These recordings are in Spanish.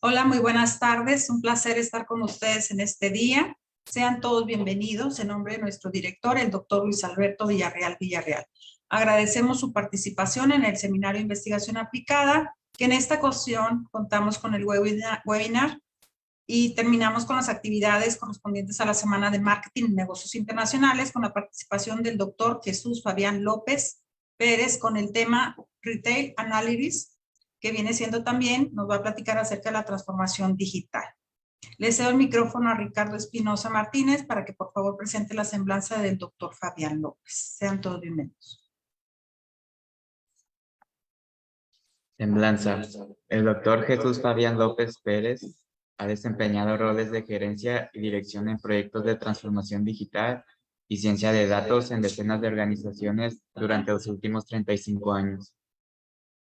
Hola, muy buenas tardes. Un placer estar con ustedes en este día. Sean todos bienvenidos en nombre de nuestro director, el doctor Luis Alberto Villarreal Villarreal. Agradecemos su participación en el Seminario de Investigación Aplicada, que en esta ocasión contamos con el webinar y terminamos con las actividades correspondientes a la Semana de Marketing y Negocios Internacionales con la participación del doctor Jesús Fabián López Pérez con el tema Retail Analytics, que viene siendo también, nos va a platicar acerca de la transformación digital. Le cedo el micrófono a Ricardo Espinosa Martínez para que por favor presente la semblanza del doctor Fabián López. Sean todos bienvenidos. Semblanza. El doctor Jesús Fabián López Pérez ha desempeñado roles de gerencia y dirección en proyectos de transformación digital y ciencia de datos en decenas de organizaciones durante los últimos 35 años.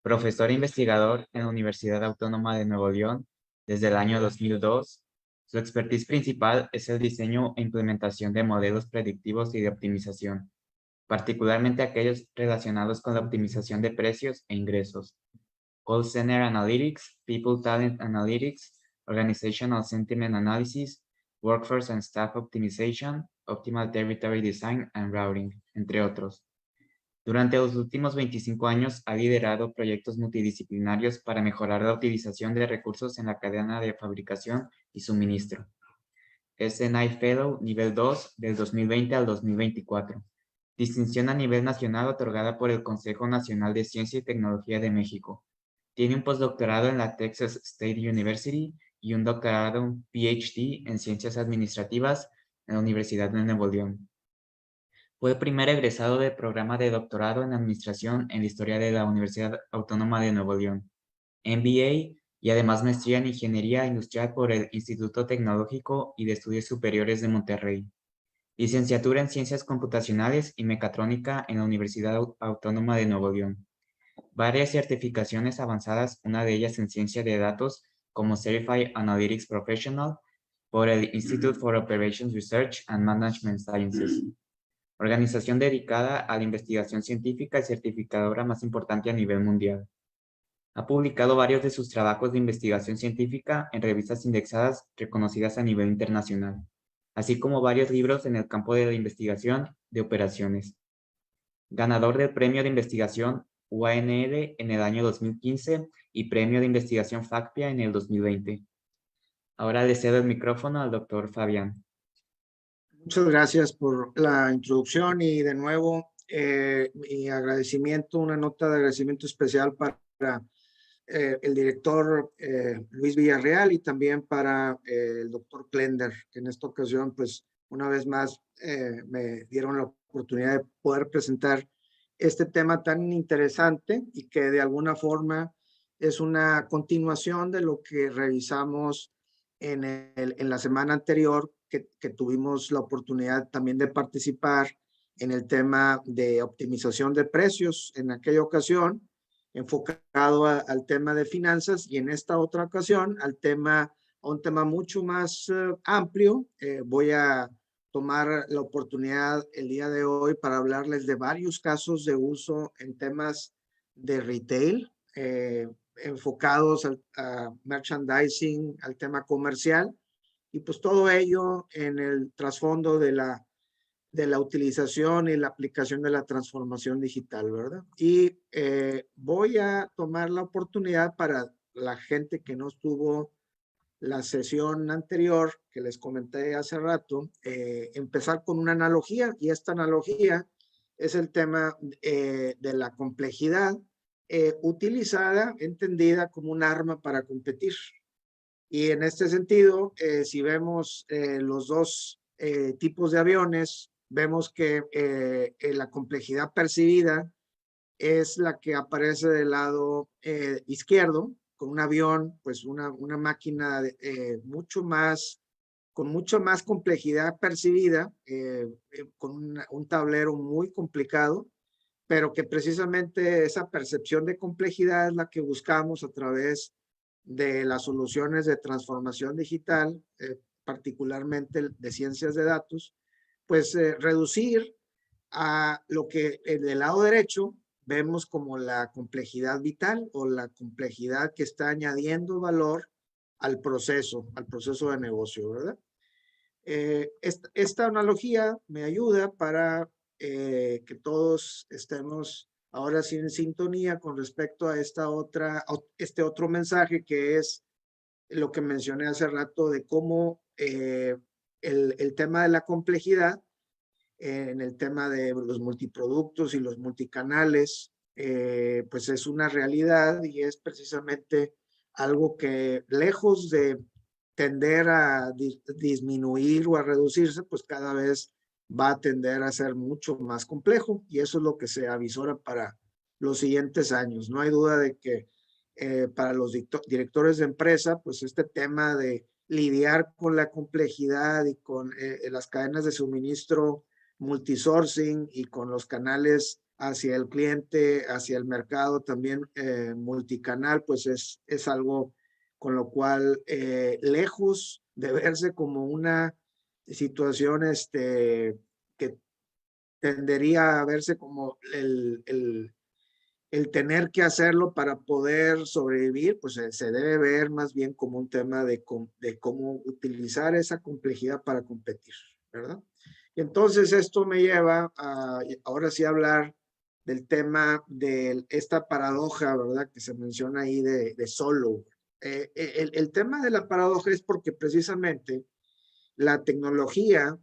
Profesor e investigador en la Universidad Autónoma de Nuevo León desde el año 2002, su expertise principal es el diseño e implementación de modelos predictivos y de optimización, particularmente aquellos relacionados con la optimización de precios e ingresos, Call Center Analytics, People Talent Analytics, Organizational Sentiment Analysis, Workforce and Staff Optimization, Optimal Territory Design and Routing, entre otros. Durante los últimos 25 años ha liderado proyectos multidisciplinarios para mejorar la utilización de recursos en la cadena de fabricación y suministro. Es SNI Fellow Nivel 2 del 2020 al 2024. Distinción a nivel nacional otorgada por el Consejo Nacional de Ciencia y Tecnología de México. Tiene un postdoctorado en la Texas State University y un doctorado PhD en Ciencias Administrativas en la Universidad de Nuevo León. Fue el primer egresado del programa de doctorado en Administración en la Historia de la Universidad Autónoma de Nuevo León, MBA y además maestría en Ingeniería Industrial por el Instituto Tecnológico y de Estudios Superiores de Monterrey. Licenciatura en Ciencias Computacionales y Mecatrónica en la Universidad Autónoma de Nuevo León. Varias certificaciones avanzadas, una de ellas en Ciencia de Datos como Certified Analytics Professional por el Institute for Operations Research and Management Sciences. Organización dedicada a la investigación científica y certificadora más importante a nivel mundial. Ha publicado varios de sus trabajos de investigación científica en revistas indexadas reconocidas a nivel internacional, así como varios libros en el campo de la investigación de operaciones. Ganador del Premio de Investigación UANL en el año 2015 y Premio de Investigación FACPIA en el 2020. Ahora le cedo el micrófono al doctor Fabián. Muchas gracias por la introducción y de nuevo mi agradecimiento, una nota de agradecimiento especial para el director Luis Villarreal y también para el doctor Klender, que en esta ocasión pues una vez más me dieron la oportunidad de poder presentar este tema tan interesante y que de alguna forma es una continuación de lo que revisamos en la semana anterior que tuvimos la oportunidad también de participar en el tema de optimización de precios en aquella ocasión, enfocado al tema de finanzas, y en esta otra ocasión a un tema mucho más amplio. Voy a tomar la oportunidad el día de hoy para hablarles de varios casos de uso en temas de retail, enfocados a merchandising, al tema comercial, y pues todo ello en el trasfondo de la utilización y la aplicación de la transformación digital, ¿verdad? Y voy a tomar la oportunidad para la gente que no estuvo la sesión anterior, que les comenté hace rato, empezar con una analogía, y esta analogía es el tema de la complejidad utilizada, entendida como un arma para competir. Y en este sentido, si vemos los dos tipos de aviones, vemos que la complejidad percibida es la que aparece del lado izquierdo, con un avión, pues una máquina con mucha más complejidad percibida, con un tablero muy complicado, pero que precisamente esa percepción de complejidad es la que buscamos a través de las soluciones de transformación digital, particularmente de ciencias de datos, pues reducir a lo que del lado derecho vemos como la complejidad vital o la complejidad que está añadiendo valor al proceso de negocio, ¿verdad? Esta analogía me ayuda para que todos estemos ahora sí en sintonía con respecto a este otro mensaje, que es lo que mencioné hace rato de cómo el tema de la complejidad en el tema de los multiproductos y los multicanales, pues es una realidad y es precisamente algo que, lejos de tender a disminuir o a reducirse, pues cada vez va a tender a ser mucho más complejo, y eso es lo que se avisora para los siguientes años. No hay duda de que para los directores de empresa, pues este tema de lidiar con la complejidad y con las cadenas de suministro multisourcing y con los canales hacia el cliente, hacia el mercado también multicanal, pues es algo con lo cual, lejos de verse como una situación que tendería a verse como el tener que hacerlo para poder sobrevivir, pues se debe ver más bien como un tema de cómo utilizar esa complejidad para competir, ¿verdad? Y entonces esto me lleva a ahora sí hablar del tema de esta paradoja, ¿verdad? Que se menciona ahí de Solow. El tema de la paradoja es porque precisamente la tecnología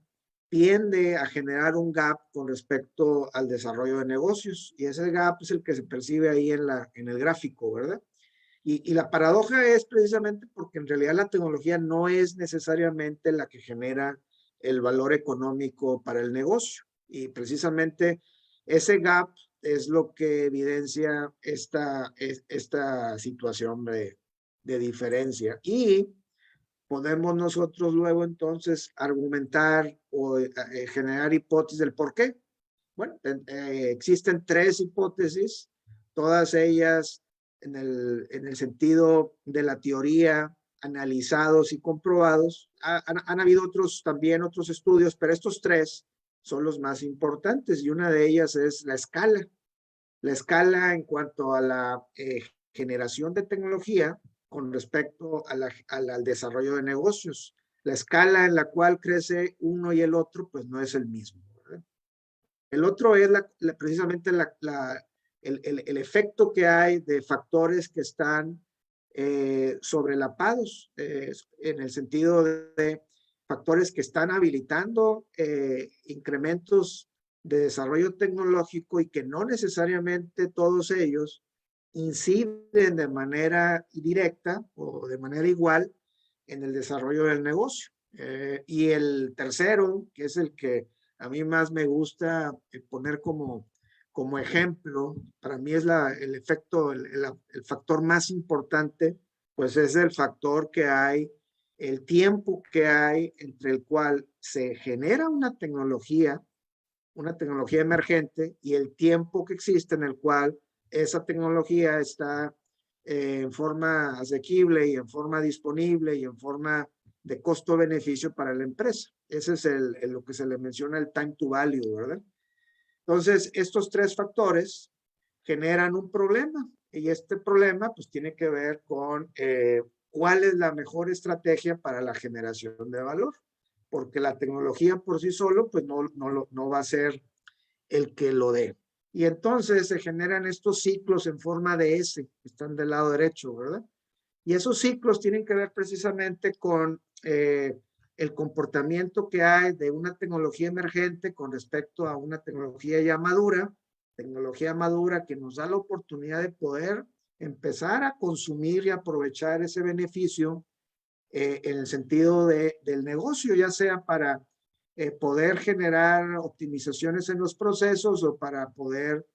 tiende a generar un gap con respecto al desarrollo de negocios, y ese gap es el que se percibe ahí en el gráfico, ¿verdad? Y la paradoja es precisamente porque en realidad la tecnología no es necesariamente la que genera el valor económico para el negocio, y precisamente ese gap es lo que evidencia esta situación de diferencia. Y podemos nosotros luego entonces argumentar o generar hipótesis del por qué. Bueno, existen tres hipótesis, todas ellas en el sentido de la teoría, analizados y comprobados. Han habido también otros estudios, pero estos tres son los más importantes, y una de ellas es la escala. La escala en cuanto a la generación de tecnología con respecto al desarrollo de negocios. La escala en la cual crece uno y el otro, pues no es el mismo, ¿verdad? El otro es precisamente el efecto que hay de factores que están sobrelapados, en el sentido de factores que están habilitando incrementos de desarrollo tecnológico, y que no necesariamente todos ellos inciden de manera directa o de manera igual en el desarrollo del negocio. Y el tercero, que es el que a mí más me gusta poner como ejemplo, para mí es el efecto, el factor más importante, pues es el factor que hay, el tiempo que hay entre el cual se genera una tecnología emergente, y el tiempo que existe en el cual esa tecnología está en forma asequible y en forma disponible y en forma de costo-beneficio para la empresa. Ese es lo que se le menciona el time to value, ¿verdad? Entonces, estos tres factores generan un problema, y este problema pues tiene que ver con cuál es la mejor estrategia para la generación de valor, porque la tecnología por sí solo pues no va a ser el que lo dé. Y entonces se generan estos ciclos en forma de S, que están del lado derecho, ¿verdad? Y esos ciclos tienen que ver precisamente con el comportamiento que hay de una tecnología emergente con respecto a una tecnología ya madura, tecnología madura que nos da la oportunidad de poder empezar a consumir y aprovechar ese beneficio en el sentido del negocio, ya sea para poder generar optimizaciones en los procesos o para poder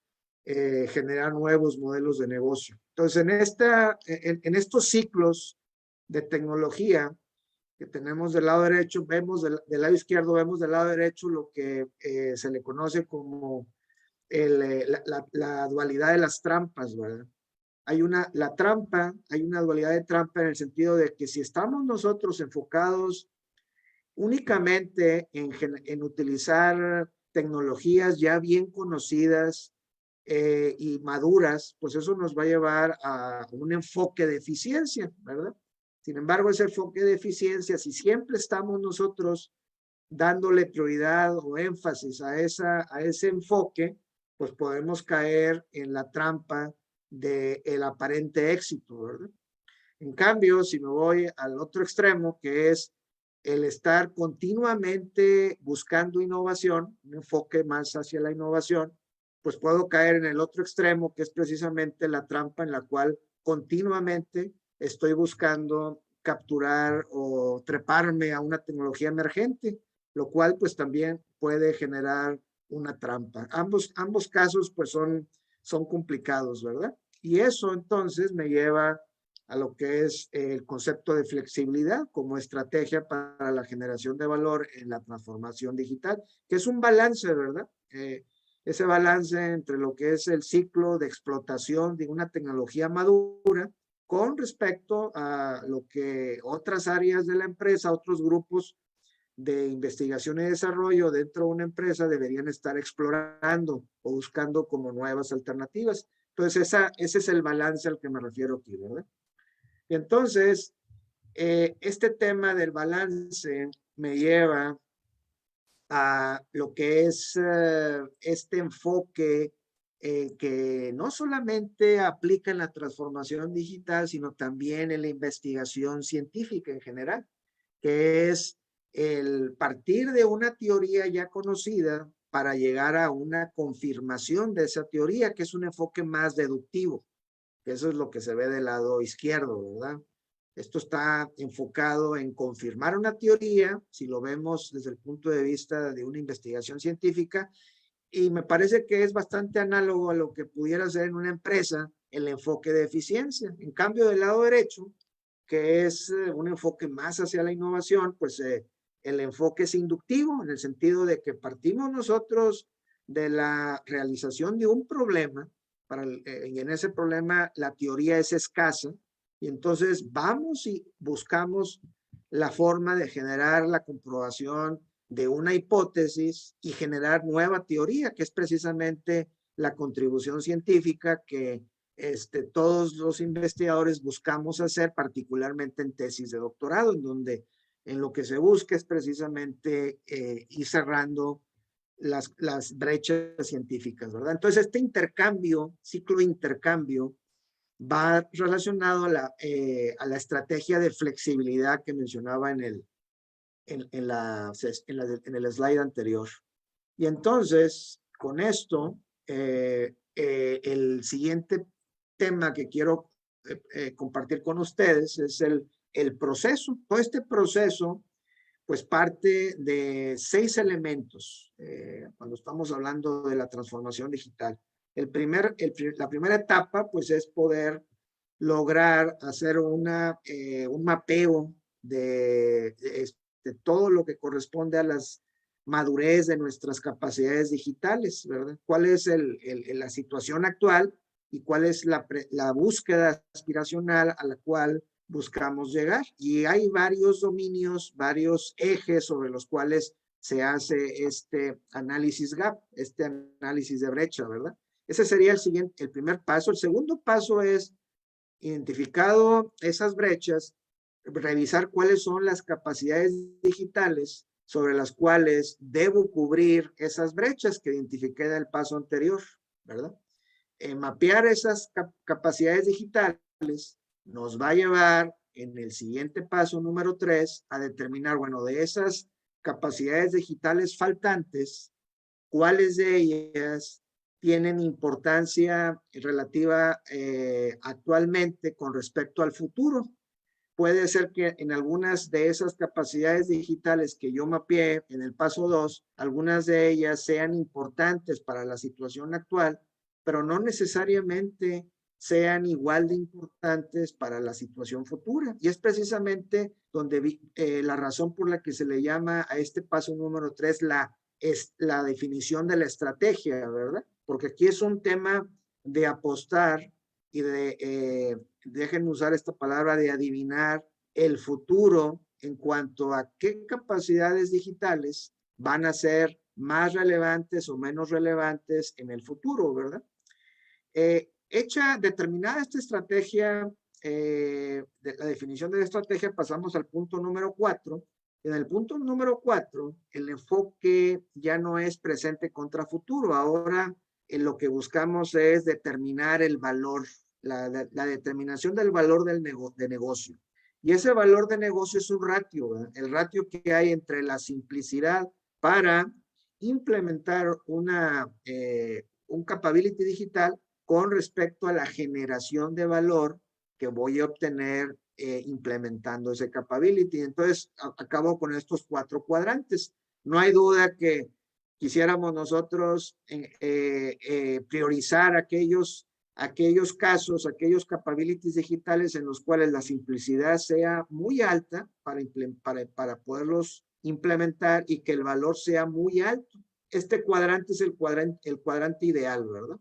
generar nuevos modelos de negocio. Entonces, en estos ciclos de tecnología que tenemos del lado derecho, vemos del lado izquierdo, vemos del lado derecho lo que se le conoce como la dualidad de las trampas, ¿verdad? Hay una dualidad de trampa en el sentido de que si estamos nosotros enfocados únicamente en utilizar tecnologías ya bien conocidas y maduras, pues eso nos va a llevar a un enfoque de eficiencia, ¿verdad? Sin embargo, ese enfoque de eficiencia, si siempre estamos nosotros dándole prioridad o énfasis a ese enfoque, pues podemos caer en la trampa del aparente éxito, ¿verdad? En cambio, si me voy al otro extremo, que es el estar continuamente buscando innovación, un enfoque más hacia la innovación, pues puedo caer en el otro extremo, que es precisamente la trampa en la cual continuamente estoy buscando capturar o treparme a una tecnología emergente, lo cual pues también puede generar una trampa. Ambos casos pues son complicados, ¿verdad? Y eso entonces me lleva a lo que es el concepto de flexibilidad como estrategia para la generación de valor en la transformación digital, que es un balance, ¿verdad? Ese balance entre lo que es el ciclo de explotación de una tecnología madura con respecto a lo que otras áreas de la empresa, otros grupos de investigación y desarrollo dentro de una empresa deberían estar explorando o buscando como nuevas alternativas. Entonces, ese es el balance al que me refiero aquí, ¿verdad? Y entonces, este tema del balance me lleva a lo que es este enfoque que no solamente aplica en la transformación digital, sino también en la investigación científica en general, que es el partir de una teoría ya conocida para llegar a una confirmación de esa teoría, que es un enfoque más deductivo, que eso es lo que se ve del lado izquierdo, ¿verdad? Esto está enfocado en confirmar una teoría, si lo vemos desde el punto de vista de una investigación científica, y me parece que es bastante análogo a lo que pudiera ser en una empresa el enfoque de eficiencia. En cambio, del lado derecho, que es un enfoque más hacia la innovación, pues el enfoque es inductivo, en el sentido de que partimos nosotros de la realización de un problema, y en ese problema la teoría es escasa, y entonces vamos y buscamos la forma de generar la comprobación de una hipótesis y generar nueva teoría, que es precisamente la contribución científica que todos los investigadores buscamos hacer, particularmente en tesis de doctorado, en donde en lo que se busca es precisamente ir cerrando las brechas científicas, ¿verdad? Entonces, este intercambio, ciclo de intercambio, va relacionado a la estrategia de flexibilidad que mencionaba en el slide anterior. Y entonces, con esto, el siguiente tema que quiero compartir con ustedes es el proceso. Todo este proceso, pues parte de 6 elementos cuando estamos hablando de la transformación digital. La primera etapa, pues es poder lograr hacer un mapeo de todo lo que corresponde a las madurez de nuestras capacidades digitales, ¿verdad? ¿Cuál es la situación actual y cuál es la búsqueda aspiracional a la cual buscamos llegar? Y hay varios dominios, varios ejes sobre los cuales se hace este análisis gap, este análisis de brecha, ¿verdad? Ese sería el primer paso. El segundo paso es, identificado esas brechas, revisar cuáles son las capacidades digitales sobre las cuales debo cubrir esas brechas que identifiqué en el paso anterior, ¿verdad? Mapear esas capacidades digitales nos va a llevar en el siguiente paso, número 3, a determinar, bueno, de esas capacidades digitales faltantes, cuáles de ellas tienen importancia relativa actualmente con respecto al futuro. Puede ser que en algunas de esas capacidades digitales que yo mapeé en el paso 2, algunas de ellas sean importantes para la situación actual, pero no necesariamente sean igual de importantes para la situación futura. Y es precisamente donde la razón por la que se le llama a este paso número 3 es la definición de la estrategia, ¿verdad? Porque aquí es un tema de apostar y déjenme usar esta palabra, de adivinar el futuro en cuanto a qué capacidades digitales van a ser más relevantes o menos relevantes en el futuro, ¿verdad? Determinada esta estrategia de la definición de la estrategia, pasamos al punto número 4. En el punto número 4, el enfoque ya no es presente contra futuro. Ahora lo que buscamos es determinar el valor, la determinación del valor de negocio. Y ese valor de negocio es un ratio, ¿verdad? El ratio que hay entre la simplicidad para implementar un capability digital con respecto a la generación de valor que voy a obtener implementando ese capability. Entonces, acabo con estos 4 cuadrantes. No hay duda que quisiéramos nosotros priorizar aquellos casos, aquellos capabilities digitales en los cuales la simplicidad sea muy alta para poderlos implementar y que el valor sea muy alto. Este cuadrante es el cuadrante ideal, ¿verdad?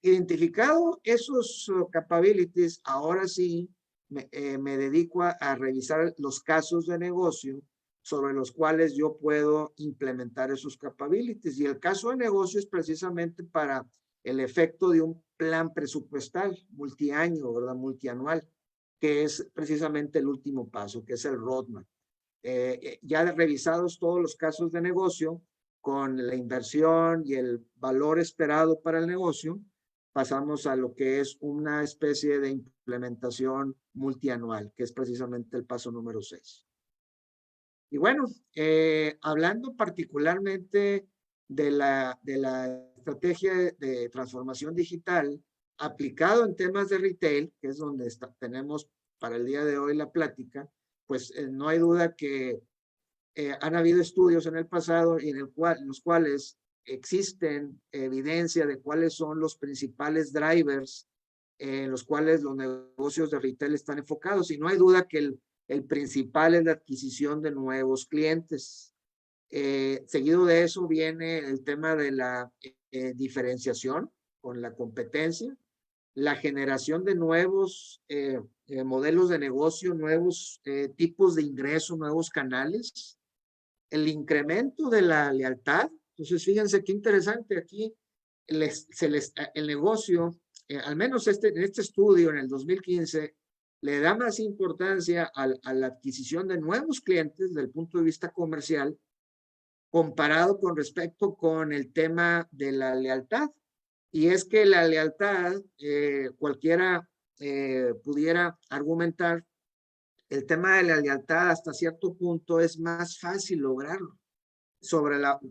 Identificado esos capabilities, ahora sí me dedico a revisar los casos de negocio sobre los cuales yo puedo implementar esos capabilities. Y el caso de negocio es precisamente para el efecto de un plan presupuestal multiaño, ¿verdad? Multianual, que es precisamente el último paso, que es el roadmap. Ya revisados todos los casos de negocio con la inversión y el valor esperado para el negocio, pasamos a lo que es una especie de implementación multianual, que es precisamente el paso número 6. Y bueno, hablando particularmente de la estrategia de transformación digital aplicado en temas de retail, que es donde tenemos para el día de hoy la plática, pues no hay duda que han habido estudios en el pasado y en los cuales existen evidencia de cuáles son los principales drivers en los cuales los negocios de retail están enfocados. Y no hay duda que el principal es la adquisición de nuevos clientes. Seguido de eso viene el tema de la diferenciación con la competencia, la generación de nuevos modelos de negocio, nuevos tipos de ingreso, nuevos canales, el incremento de la lealtad. Entonces, fíjense qué interesante aquí, el negocio, al menos en este estudio en el 2015, le da más importancia a la adquisición de nuevos clientes desde el punto de vista comercial, comparado con respecto con el tema de la lealtad. Y es que la lealtad, cualquiera pudiera argumentar, el tema de la lealtad hasta cierto punto es más fácil lograrlo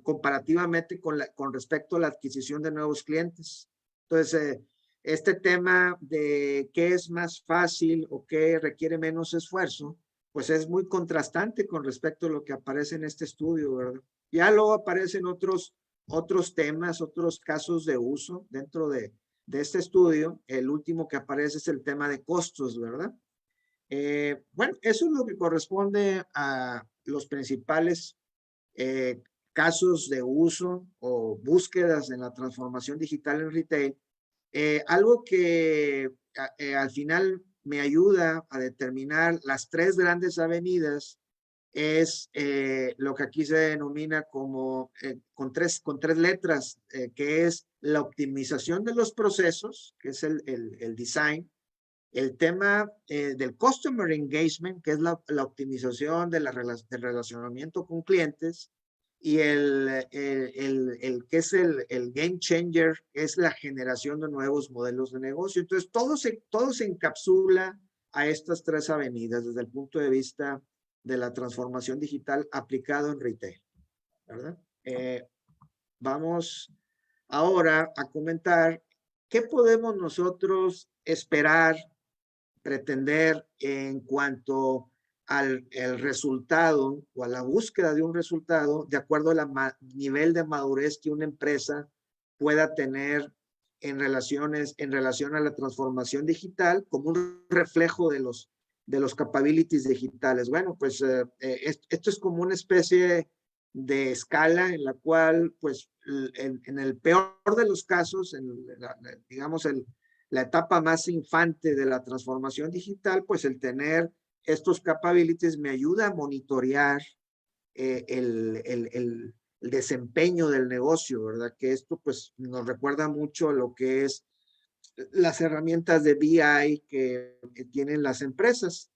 comparativamente con respecto a la adquisición de nuevos clientes. Entonces, este tema de qué es más fácil o qué requiere menos esfuerzo, pues es muy contrastante con respecto a lo que aparece en este estudio, ¿verdad? Ya luego aparecen otros temas, otros casos de uso dentro de este estudio. El último que aparece es el tema de costos, ¿verdad? Bueno, eso es lo que corresponde a los principales casos de uso o búsquedas en la transformación digital en retail. Algo que al final me ayuda a determinar las 3 grandes avenidas es lo que aquí se denomina como con tres letras, que es la optimización de los procesos, que es el design, el tema del customer engagement, que es la optimización del relacionamiento con clientes, y que es el game changer, es la generación de nuevos modelos de negocio. Entonces, todo se encapsula a estas 3 avenidas desde el punto de vista de la transformación digital aplicado en retail, ¿verdad? Vamos ahora a comentar qué podemos nosotros esperar, pretender en cuanto al resultado o a la búsqueda de un resultado de acuerdo al nivel de madurez que una empresa pueda tener en relación a la transformación digital como un reflejo de los capabilities digitales. Bueno, pues esto es como una especie de escala en la cual, pues, en el peor de los casos, digamos, la etapa más infante de la transformación digital, pues el tener estos capabilities me ayuda a monitorear el desempeño del negocio, ¿verdad? Que esto pues nos recuerda mucho lo que es las herramientas de BI que tienen las empresas.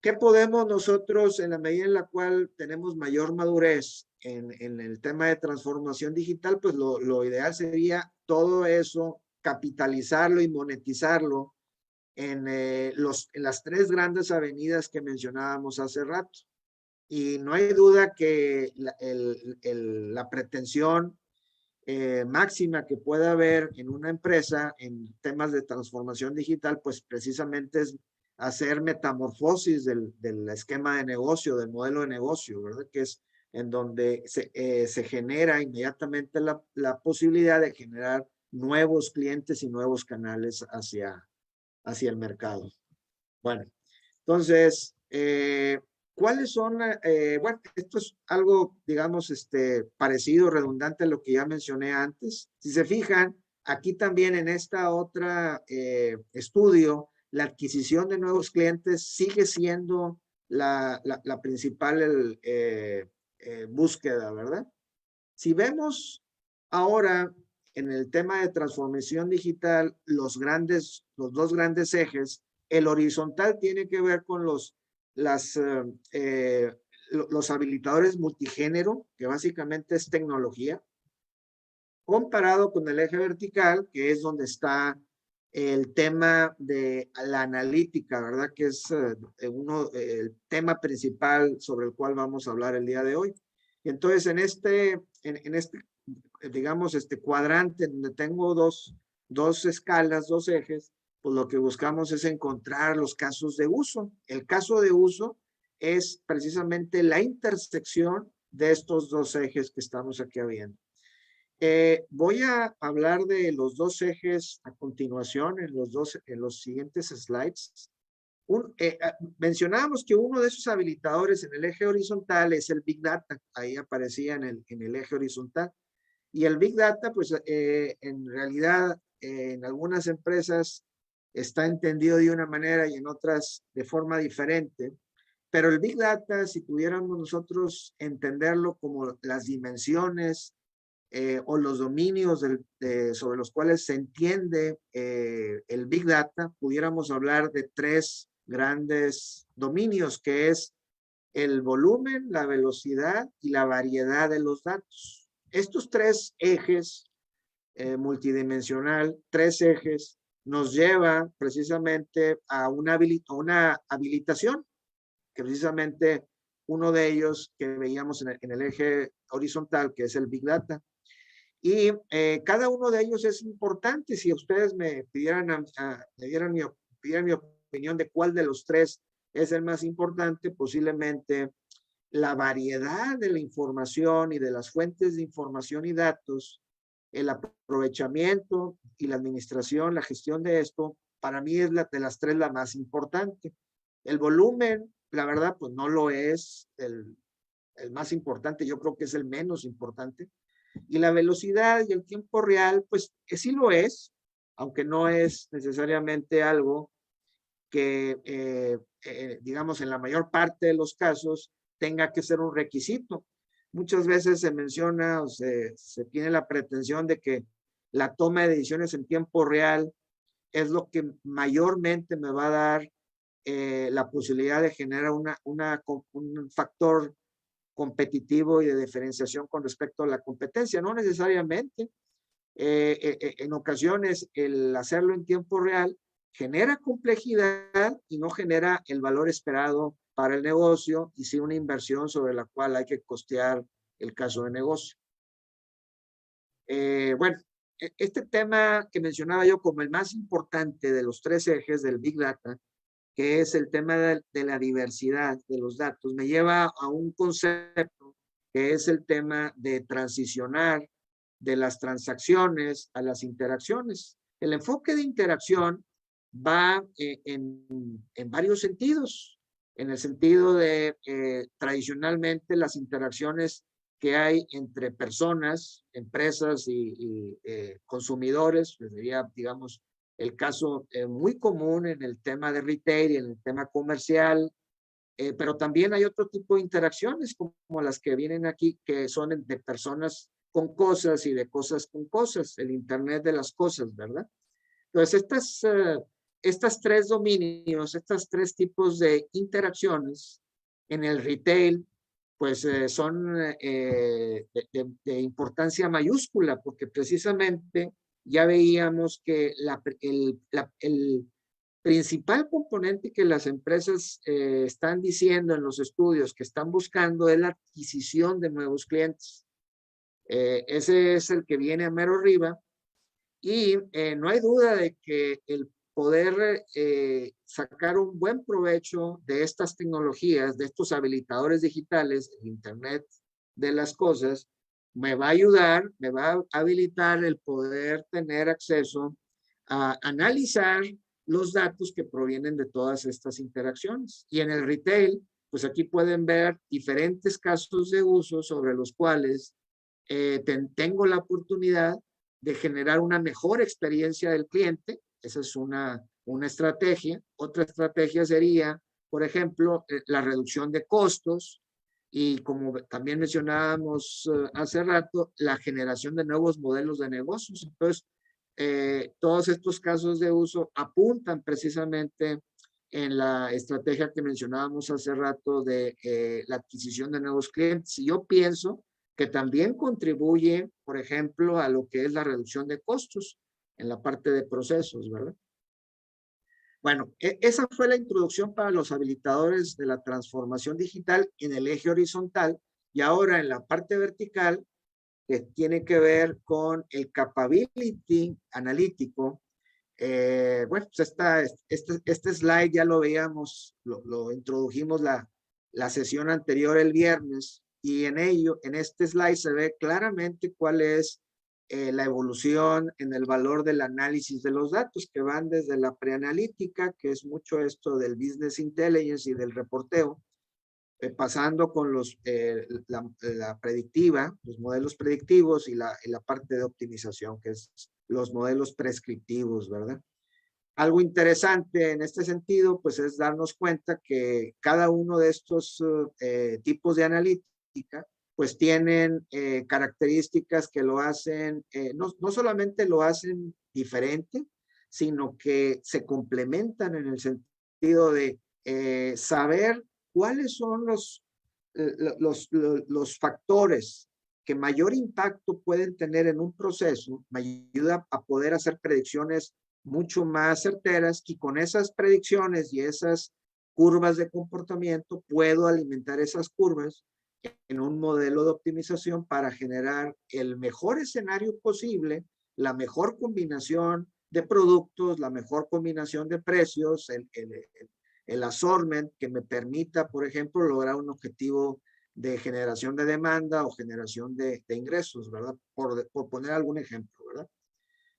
¿Qué podemos nosotros, en la medida en la cual tenemos mayor madurez en el tema de transformación digital, pues lo ideal sería todo eso, capitalizarlo y monetizarlo en las tres grandes avenidas que mencionábamos hace rato? Y no hay duda que la pretensión máxima que pueda haber en una empresa en temas de transformación digital, pues precisamente es hacer metamorfosis del esquema de negocio, del modelo de negocio, ¿verdad? Que es en donde se genera inmediatamente la posibilidad de generar nuevos clientes y nuevos canales hacia el mercado. Bueno, entonces, ¿cuáles son? Bueno, esto es algo, digamos, parecido, redundante a lo que ya mencioné antes. Si se fijan, aquí también en esta otra estudio, la adquisición de nuevos clientes sigue siendo la principal búsqueda, ¿verdad? Si vemos ahora en el tema de transformación digital, los dos grandes ejes, el horizontal tiene que ver con los habilitadores multigénero, que básicamente es tecnología, comparado con el eje vertical, que es donde está el tema de la analítica, ¿verdad? Que es el tema principal sobre el cual vamos a hablar el día de hoy. Y entonces en este digamos, cuadrante donde tengo dos escalas, dos ejes, pues lo que buscamos es encontrar los casos de uso. El caso de uso es precisamente la intersección de estos dos ejes que estamos aquí viendo. Voy a hablar de los dos ejes a continuación en los siguientes slides. Mencionábamos que uno de esos habilitadores en el eje horizontal es el Big Data. Ahí aparecía en el eje horizontal. Y el Big Data, pues en realidad en algunas empresas está entendido de una manera y en otras de forma diferente. Pero el Big Data, si pudiéramos nosotros entenderlo como las dimensiones o los dominios sobre los cuales se entiende el Big Data, pudiéramos hablar de tres grandes dominios, que es el volumen, la velocidad y la variedad de los datos. Estos tres ejes multidimensional, tres ejes, nos lleva precisamente a una habilitación, que precisamente uno de ellos que veíamos en el eje horizontal, que es el Big Data. Y cada uno de ellos es importante. Si ustedes me pidieran mi opinión de cuál de los tres es el más importante, posiblemente la variedad de la información y de las fuentes de información y datos, el aprovechamiento y la administración, la gestión de esto, para mí es de las tres la más importante. El volumen, la verdad, pues no lo es el más importante, yo creo que es el menos importante. Y la velocidad y el tiempo real, pues sí lo es, aunque no es necesariamente algo que, digamos, en la mayor parte de los casos tenga que ser un requisito. Muchas veces se menciona o se tiene la pretensión de que la toma de decisiones en tiempo real es lo que mayormente me va a dar la posibilidad de generar un factor competitivo y de diferenciación con respecto a la competencia. No necesariamente. En ocasiones el hacerlo en tiempo real genera complejidad y no genera el valor esperado para el negocio, y sí una inversión sobre la cual hay que costear el caso de negocio. Bueno, este tema que mencionaba yo como el más importante de los tres ejes del Big Data, que es el tema de la diversidad de los datos, me lleva a un concepto que es el tema de transicionar de las transacciones a las interacciones. El enfoque de interacción va en varios sentidos. En el sentido de tradicionalmente las interacciones que hay entre personas, empresas y consumidores, pues sería, digamos, el caso muy común en el tema de retail y en el tema comercial, pero también hay otro tipo de interacciones como las que vienen aquí, que son de personas con cosas y de cosas con cosas, el Internet de las cosas, ¿verdad? Entonces, estas tres dominios, estos tres tipos de interacciones en el retail, pues son de importancia mayúscula, porque precisamente ya veíamos que el principal componente que las empresas están diciendo en los estudios que están buscando es la adquisición de nuevos clientes. Ese es el que viene a mero arriba. Y no hay duda de que el poder sacar un buen provecho de estas tecnologías, de estos habilitadores digitales, el Internet de las cosas, me va a ayudar, me va a habilitar el poder tener acceso a analizar los datos que provienen de todas estas interacciones. Y en el retail, pues aquí pueden ver diferentes casos de uso sobre los cuales tengo la oportunidad de generar una mejor experiencia del cliente. Esa es una estrategia. Otra estrategia sería, por ejemplo, la reducción de costos y, como también mencionábamos hace rato, la generación de nuevos modelos de negocios. Entonces, todos estos casos de uso apuntan precisamente en la estrategia que mencionábamos hace rato de la adquisición de nuevos clientes. Y yo pienso que también contribuye, por ejemplo, a lo que es la reducción de costos en la parte de procesos, ¿verdad? Bueno, esa fue la introducción para los habilitadores de la transformación digital en el eje horizontal, y ahora en la parte vertical, que tiene que ver con el capability analítico. Bueno, pues este slide ya lo veíamos, lo introdujimos la sesión anterior el viernes, y en este slide se ve claramente cuál es la evolución en el valor del análisis de los datos, que van desde la preanalítica, que es mucho esto del business intelligence y del reporteo, pasando con la predictiva, los modelos predictivos, y la parte de optimización, que es los modelos prescriptivos, ¿verdad? Algo interesante en este sentido, pues, es darnos cuenta que cada uno de estos tipos de analítica, pues tienen características que lo hacen, no solamente lo hacen diferente, sino que se complementan en el sentido de saber cuáles son los factores que mayor impacto pueden tener en un proceso. Me ayuda a poder hacer predicciones mucho más certeras, y con esas predicciones y esas curvas de comportamiento puedo alimentar esas curvas en un modelo de optimización para generar el mejor escenario posible, la mejor combinación de productos, la mejor combinación de precios, el assortment que me permita, por ejemplo, lograr un objetivo de generación de demanda o generación de ingresos, ¿verdad? Por poner algún ejemplo, ¿verdad?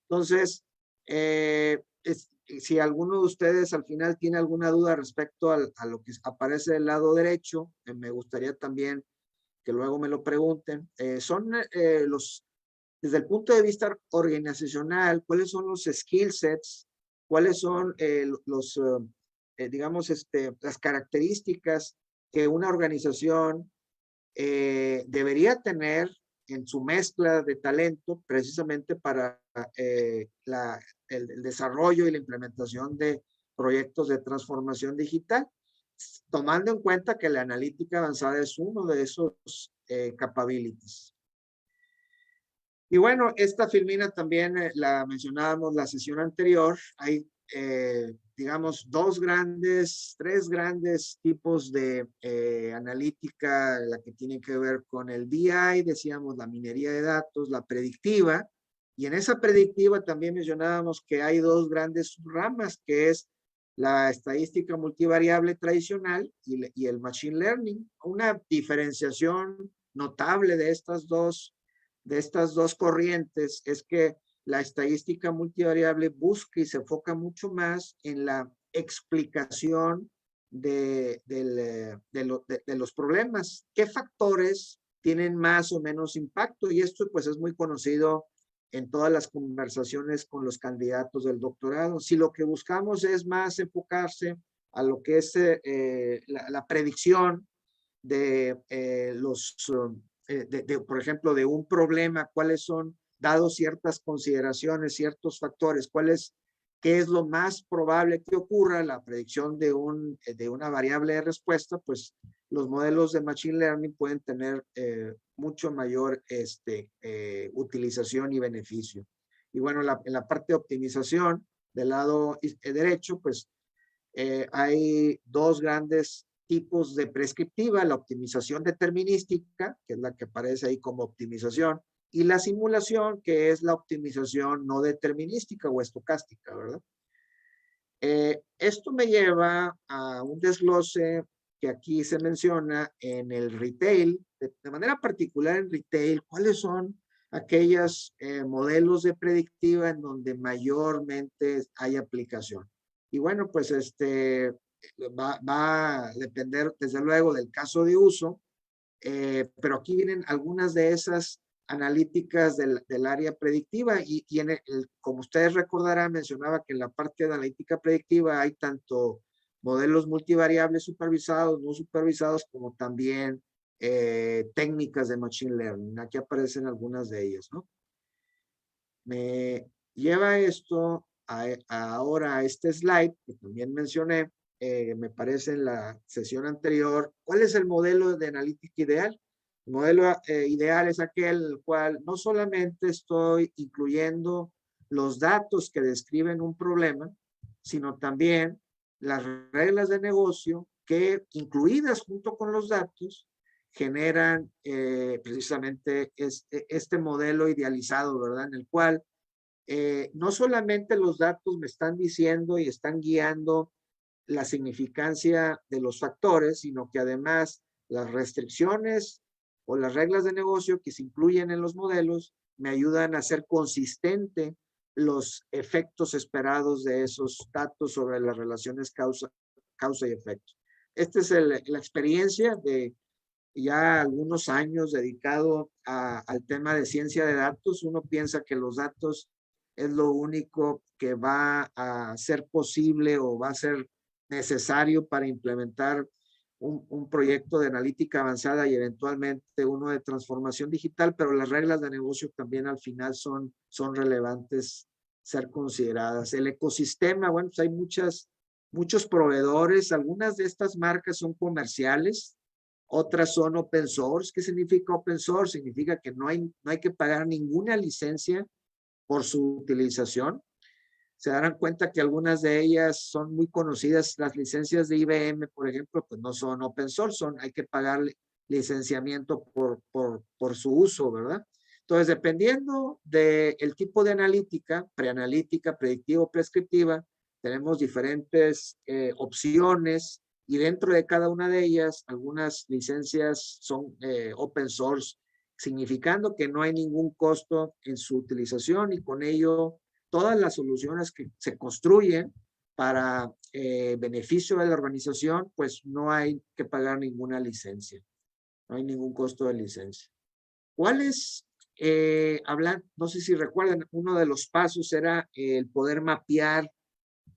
Entonces, si alguno de ustedes al final tiene alguna duda respecto a lo que aparece del lado derecho, me gustaría también que luego me lo pregunten. Desde el punto de vista organizacional, ¿cuáles son los skill sets? ¿Cuáles son digamos, las características que una organización debería tener en su mezcla de talento, precisamente para el desarrollo y la implementación de proyectos de transformación digital, tomando en cuenta que la analítica avanzada es uno de esos capabilities? Y bueno, esta filmina también la mencionábamos la sesión anterior. Hay, digamos, tres grandes tipos de analítica, la que tiene que ver con el BI, decíamos, la minería de datos, la predictiva. Y en esa predictiva también mencionábamos que hay dos grandes ramas, que es la estadística multivariable tradicional y el machine learning. Una diferenciación notable de estas dos corrientes es que la estadística multivariable busca y se enfoca mucho más en la explicación de los problemas. ¿Qué factores tienen más o menos impacto? Y esto, pues, es muy conocido en todas las conversaciones con los candidatos del doctorado. Si lo que buscamos es más enfocarse a lo que es la predicción de por ejemplo, de un problema, cuáles son, dados ciertas consideraciones, ciertos factores, cuáles ¿qué es lo más probable que ocurra? La predicción de una variable de respuesta, pues los modelos de Machine Learning pueden tener mucho mayor utilización y beneficio. Y bueno, en la parte de optimización, del lado derecho, pues hay dos grandes tipos de prescriptiva: la optimización determinística, que es la que aparece ahí como optimización, y la simulación, que es la optimización no determinística o estocástica, ¿verdad? Esto me lleva a un desglose que aquí se menciona en el retail, de manera particular en retail, cuáles son aquellos modelos de predictiva en donde mayormente hay aplicación. Y bueno, pues va a depender desde luego del caso de uso, pero aquí vienen algunas de esas analíticas del área predictiva y como ustedes recordarán, mencionaba que en la parte de analítica predictiva hay tanto modelos multivariables supervisados, no supervisados, como también técnicas de Machine Learning. Aquí aparecen algunas de ellas, ¿no? Me lleva esto ahora a este slide que también mencioné, me parece en la sesión anterior. ¿Cuál es el modelo de analítica ideal? El modelo ideal es aquel en el cual no solamente estoy incluyendo los datos que describen un problema, sino también las reglas de negocio que, incluidas junto con los datos, generan precisamente este modelo idealizado, ¿verdad? En el cual no solamente los datos me están diciendo y están guiando la significancia de los factores, sino que además las restricciones o las reglas de negocio que se incluyen en los modelos me ayudan a hacer consistente los efectos esperados de esos datos sobre las relaciones causa y efecto. Esta es la experiencia de ya algunos años dedicado al tema de ciencia de datos. Uno piensa que los datos es lo único que va a ser posible o va a ser necesario para implementar un proyecto de analítica avanzada y eventualmente uno de transformación digital, pero las reglas de negocio también al final son relevantes ser consideradas. El ecosistema, bueno, pues hay muchos proveedores. Algunas de estas marcas son comerciales, otras son open source. ¿Qué significa open source? Significa que no hay que pagar ninguna licencia por su utilización. Se darán cuenta que algunas de ellas son muy conocidas. Las licencias de IBM, por ejemplo, pues no son open source, hay que pagar licenciamiento por su uso, ¿verdad? Entonces, dependiendo del tipo de analítica, preanalítica, predictiva o prescriptiva, tenemos diferentes opciones, y dentro de cada una de ellas, algunas licencias son open source, significando que no hay ningún costo en su utilización, y con ello todas las soluciones que se construyen para beneficio de la organización, pues no hay que pagar ninguna licencia, no hay ningún costo de licencia. ¿Cuál es? No sé si recuerdan, uno de los pasos era el poder mapear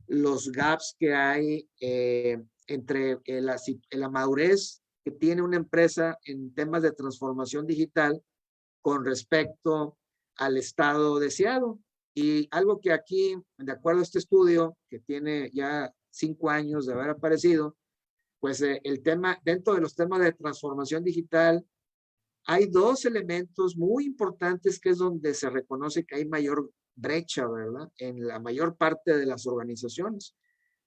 los gaps que hay entre la madurez que tiene una empresa en temas de transformación digital con respecto al estado deseado. Y algo que aquí, de acuerdo a este estudio, que tiene ya 5 años de haber aparecido, pues el tema, dentro de los temas de transformación digital, hay dos elementos muy importantes que es donde se reconoce que hay mayor brecha, ¿verdad? En la mayor parte de las organizaciones.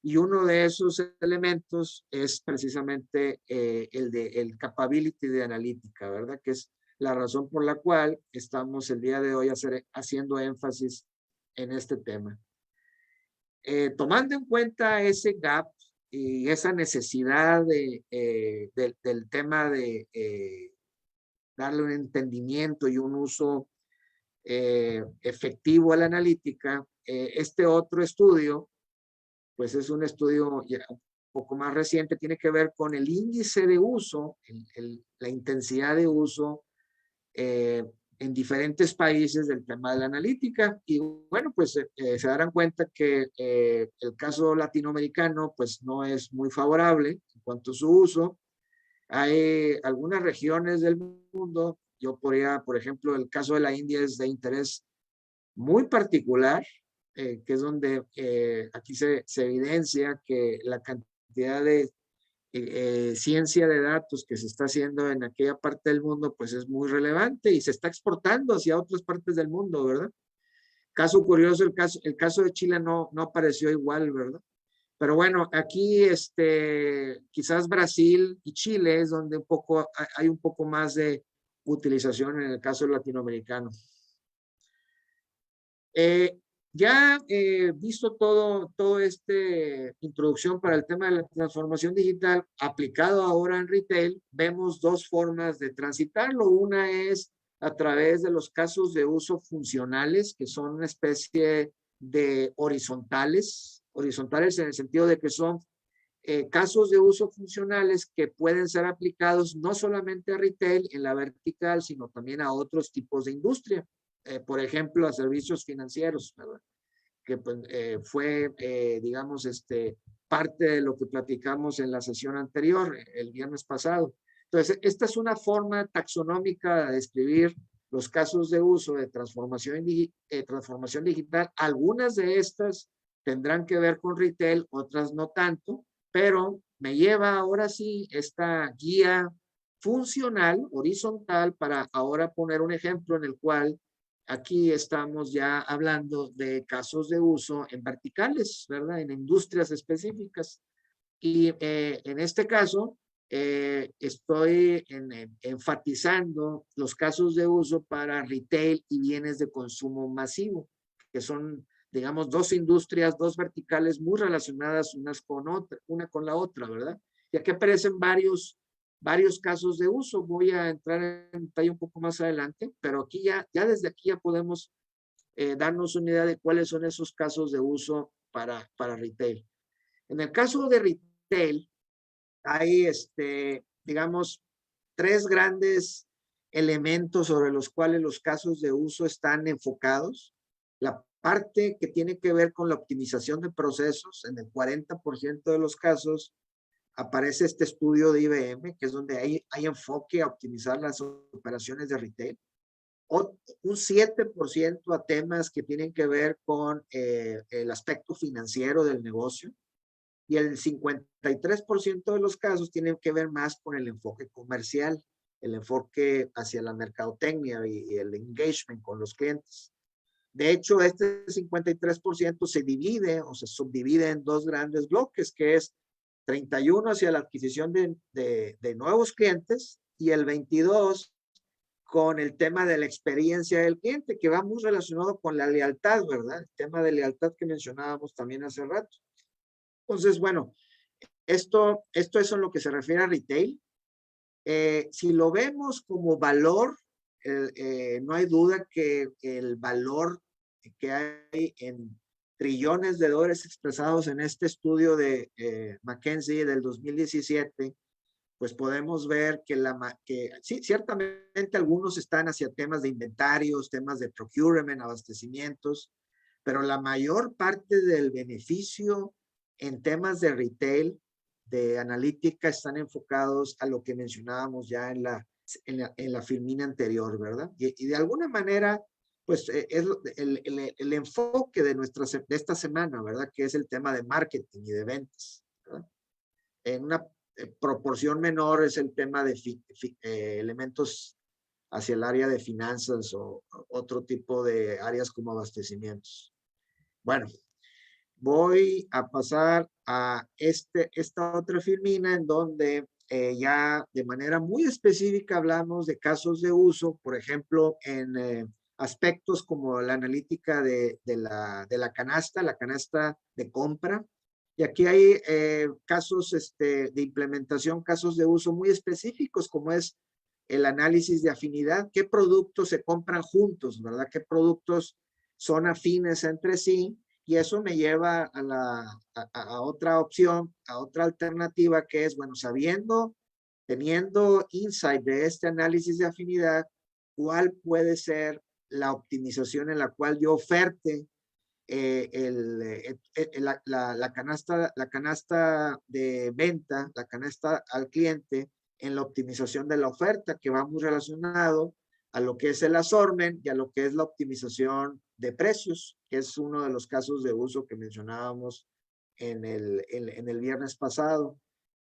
Y uno de esos elementos es precisamente el capability de analítica, ¿verdad? Que es la razón por la cual estamos el día de hoy haciendo énfasis en este tema. Tomando en cuenta ese gap y esa necesidad del tema de darle un entendimiento y un uso efectivo a la analítica, este otro estudio, pues es un estudio ya un poco más reciente, tiene que ver con el índice de uso, la intensidad de uso en diferentes países del tema de la analítica. Y bueno, pues se darán cuenta que el caso latinoamericano pues no es muy favorable en cuanto a su uso. Hay algunas regiones del mundo, yo podría, por ejemplo, el caso de la India es de interés muy particular, que es donde aquí se evidencia que la cantidad de ciencia de datos que se está haciendo en aquella parte del mundo, pues es muy relevante y se está exportando hacia otras partes del mundo, ¿verdad? Caso curioso, el caso de Chile no apareció igual, ¿verdad? Pero bueno, aquí quizás Brasil y Chile es donde hay un poco más de utilización en el caso latinoamericano. Ya visto todo introducción para el tema de la transformación digital aplicado ahora en retail, vemos dos formas de transitarlo. Una es a través de los casos de uso funcionales, que son una especie de horizontales en el sentido de que son casos de uso funcionales que pueden ser aplicados no solamente a retail en la vertical, sino también a otros tipos de industria. Por ejemplo, a servicios financieros, ¿verdad? Que pues, fue, digamos, parte de lo que platicamos en la sesión anterior, el viernes pasado. Entonces, esta es una forma taxonómica de describir los casos de uso de transformación digital. Algunas de estas tendrán que ver con retail, otras no tanto, pero me lleva ahora sí esta guía funcional, horizontal, para ahora poner un ejemplo en el cual aquí estamos ya hablando de casos de uso en verticales, ¿verdad? En industrias específicas. Y en este caso, estoy enfatizando los casos de uso para retail y bienes de consumo masivo, que son, digamos, dos industrias, dos verticales muy relacionadas una con la otra, ¿verdad? Y aquí aparecen varios casos de uso. Voy a entrar en detalle un poco más adelante, pero aquí ya desde aquí ya podemos darnos una idea de cuáles son esos casos de uso para retail. En el caso de retail, hay, digamos, tres grandes elementos sobre los cuales los casos de uso están enfocados. La parte que tiene que ver con la optimización de procesos, en el 40% de los casos aparece este estudio de IBM, que es donde hay enfoque a optimizar las operaciones de retail. Un 7% a temas que tienen que ver con el aspecto financiero del negocio. Y el 53% de los casos tienen que ver más con el enfoque comercial, el enfoque hacia la mercadotecnia y el engagement con los clientes. De hecho, este 53% se divide o se subdivide en dos grandes bloques, que es 31 hacia la adquisición de nuevos clientes y el 22 con el tema de la experiencia del cliente, que va muy relacionado con la lealtad, ¿verdad? El tema de lealtad que mencionábamos también hace rato. Entonces, bueno, esto es en lo que se refiere a retail. Si lo vemos como valor, no hay duda que el valor que hay en trillones de dólares expresados en este estudio de McKinsey del 2017, pues podemos ver que sí, ciertamente algunos están hacia temas de inventarios, temas de procurement, abastecimientos, pero la mayor parte del beneficio en temas de retail, de analítica, están enfocados a lo que mencionábamos ya en la filmina anterior, ¿verdad? Y de alguna manera, pues es el enfoque de esta semana, ¿verdad? Que es el tema de marketing y de ventas, ¿verdad? En una proporción menor es el tema de elementos hacia el área de finanzas o otro tipo de áreas como abastecimientos. Bueno, voy a pasar a esta otra filmina en donde ya de manera muy específica hablamos de casos de uso, por ejemplo, en aspectos como la analítica de la canasta de compra. Y aquí hay casos de implementación, casos de uso muy específicos, como es el análisis de afinidad. ¿Qué productos se compran juntos, verdad? ¿Qué productos son afines entre sí? Y eso me lleva a otra opción, a otra alternativa que es, bueno, teniendo insight de este análisis de afinidad, ¿cuál puede ser la optimización en la cual yo oferte la canasta de venta, la canasta al cliente en la optimización de la oferta, que va muy relacionado a lo que es el assortment y a lo que es la optimización de precios, que es uno de los casos de uso que mencionábamos en el viernes pasado.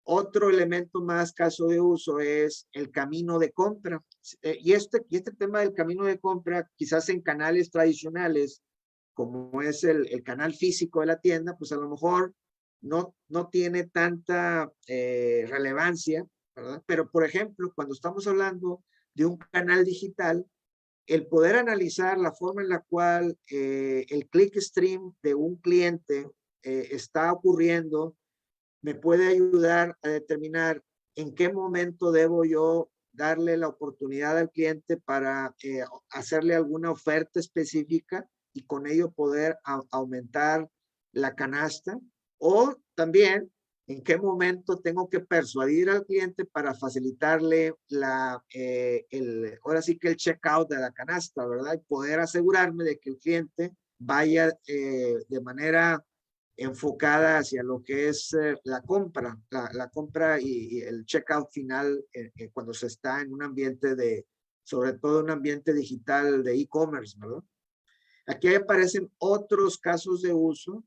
Otro elemento más caso de uso es el camino de compra. Y este tema del camino de compra, quizás en canales tradicionales, como es el canal físico de la tienda, pues a lo mejor no tiene tanta relevancia, ¿verdad? Pero, por ejemplo, cuando estamos hablando de un canal digital, el poder analizar la forma en la cual el click stream de un cliente está ocurriendo, me puede ayudar a determinar en qué momento debo yo darle la oportunidad al cliente para hacerle alguna oferta específica y con ello poder aumentar la canasta, o también en qué momento tengo que persuadir al cliente para facilitarle ahora sí que el checkout de la canasta, ¿verdad? Y poder asegurarme de que el cliente vaya de manera enfocada hacia lo que es la compra, la compra y el checkout final cuando se está en un ambiente sobre todo un ambiente digital de e-commerce, ¿verdad? Aquí aparecen otros casos de uso.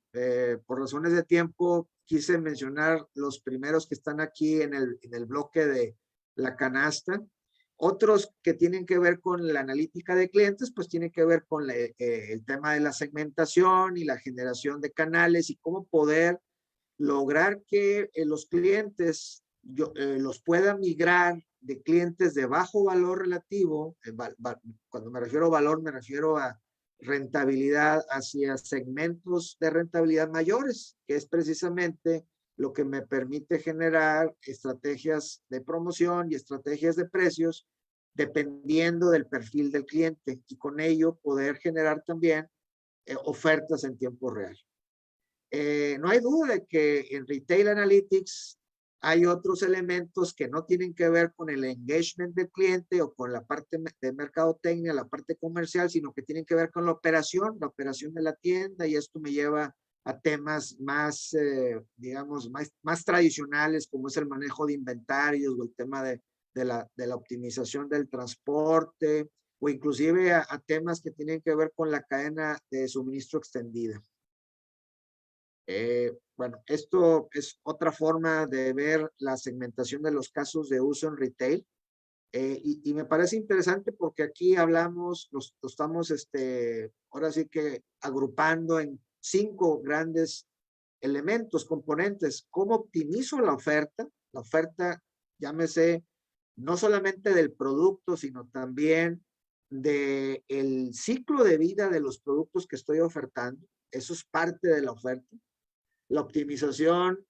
Por razones de tiempo, quise mencionar los primeros que están aquí en el bloque de la canasta. Otros que tienen que ver con la analítica de clientes, pues tienen que ver con el tema de la segmentación y la generación de canales y cómo poder lograr que los clientes los pueda migrar de clientes de bajo valor relativo. Cuando me refiero a valor, me refiero a rentabilidad hacia segmentos de rentabilidad mayores, que es precisamente lo que me permite generar estrategias de promoción y estrategias de precios dependiendo del perfil del cliente y con ello poder generar también ofertas en tiempo real. No hay duda de que en Retail Analytics hay otros elementos que no tienen que ver con el engagement del cliente o con la parte de mercadotecnia, la parte comercial, sino que tienen que ver con la operación de la tienda, y esto me lleva a temas más, digamos, más tradicionales, como es el manejo de inventarios o el tema de la optimización del transporte, o inclusive a temas que tienen que ver con la cadena de suministro extendida. Bueno, esto es otra forma de ver la segmentación de los casos de uso en retail. Y me parece interesante porque aquí hablamos, lo estamos ahora sí que agrupando en 5 grandes elementos, componentes. ¿Cómo optimizo la oferta? La oferta, llámese, no solamente del producto, sino también del ciclo de vida de los productos que estoy ofertando. Eso es parte de la oferta. La optimización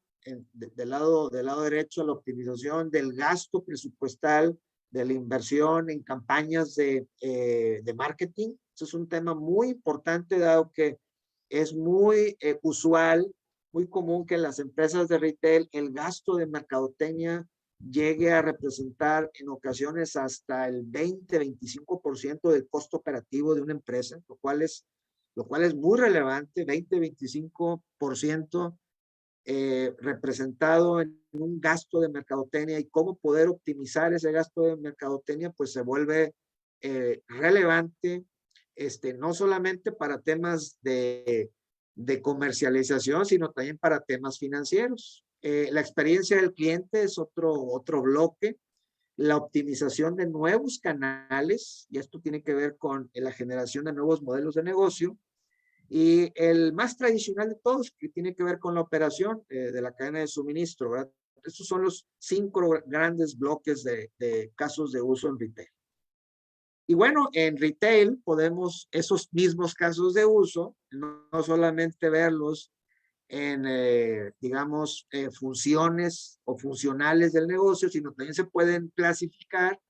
del lado derecho, la optimización del gasto presupuestal, de la inversión en campañas de marketing. Eso es un tema muy importante, dado que es muy usual, muy común que en las empresas de retail el gasto de mercadotecnia llegue a representar en ocasiones hasta el 20-25% del costo operativo de una empresa, lo cual es muy relevante. 20-25% representado en un gasto de mercadotecnia, y cómo poder optimizar ese gasto de mercadotecnia, pues se vuelve relevante, no solamente para temas de comercialización, sino también para temas financieros. La experiencia del cliente es otro bloque. La optimización de nuevos canales, y esto tiene que ver con la generación de nuevos modelos de negocio. Y el más tradicional de todos, que tiene que ver con la operación de la cadena de suministro, ¿verdad? Estos son los 5 grandes bloques de casos de uso en retail. Y bueno, en retail podemos esos mismos casos de uso, no solamente verlos en, digamos, funciones o funcionales del negocio, sino también se pueden clasificar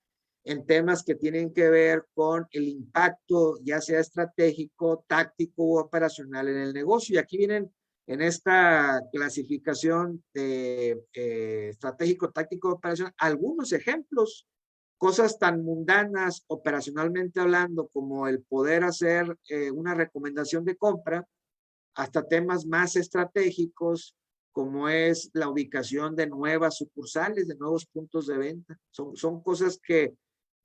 en temas que tienen que ver con el impacto, ya sea estratégico, táctico o operacional en el negocio. Y aquí vienen en esta clasificación de estratégico, táctico, operacional, algunos ejemplos, cosas tan mundanas operacionalmente hablando como el poder hacer una recomendación de compra, hasta temas más estratégicos como es la ubicación de nuevas sucursales, de nuevos puntos de venta. Son cosas que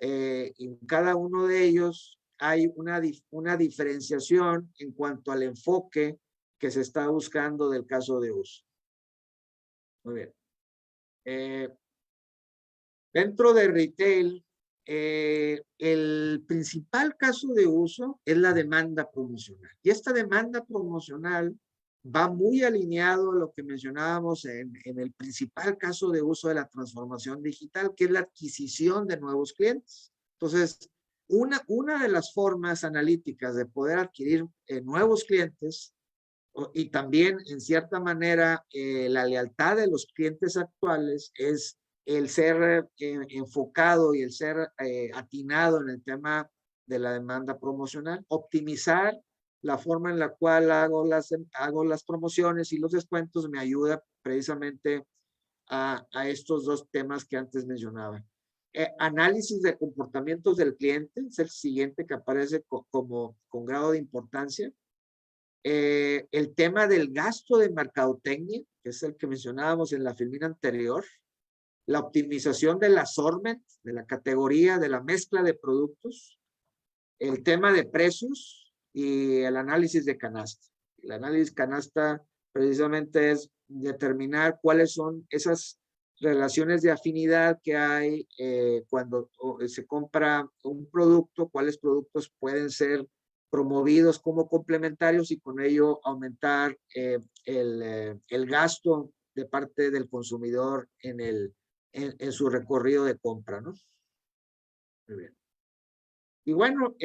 En cada uno de ellos hay una diferenciación en cuanto al enfoque que se está buscando del caso de uso. Muy bien. Dentro de retail, el principal caso de uso es la demanda promocional. Y esta demanda promocional va muy alineado a lo que mencionábamos en el principal caso de uso de la transformación digital, que es la adquisición de nuevos clientes. Entonces, una de las formas analíticas de poder adquirir nuevos clientes y también, en cierta manera, la lealtad de los clientes actuales es el ser enfocado y el ser atinado en el tema de la demanda promocional, optimizar la forma en la cual hago las promociones y los descuentos me ayuda precisamente a estos dos temas que antes mencionaba. Análisis de comportamientos del cliente es el siguiente que aparece con grado de importancia. El tema del gasto de mercadotecnia, que es el que mencionábamos en la filmina anterior, la optimización del assortment, de la categoría, de la mezcla de productos, el tema de precios y el análisis de canasta. El análisis canasta precisamente es determinar cuáles son esas relaciones de afinidad que hay cuando se compra un producto, cuáles productos pueden ser promovidos como complementarios y con ello aumentar el gasto de parte del consumidor en su recorrido de compra, ¿no? Muy bien. Y bueno,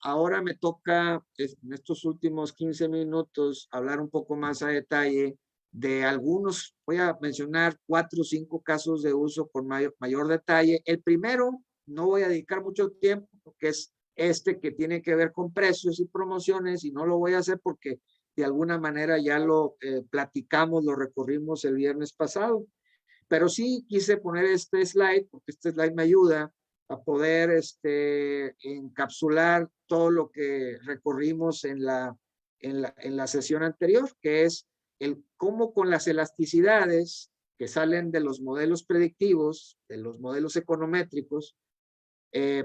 ahora me toca en estos últimos 15 minutos hablar un poco más a detalle de algunos, voy a mencionar 4 o 5 casos de uso con mayor detalle. El primero, no voy a dedicar mucho tiempo porque es este que tiene que ver con precios y promociones y no lo voy a hacer porque de alguna manera ya lo platicamos, lo recorrimos el viernes pasado. Pero sí quise poner este slide porque este slide me ayuda a poder encapsular todo lo que recorrimos en la sesión anterior, que es el cómo con las elasticidades que salen de los modelos predictivos, de los modelos econométricos,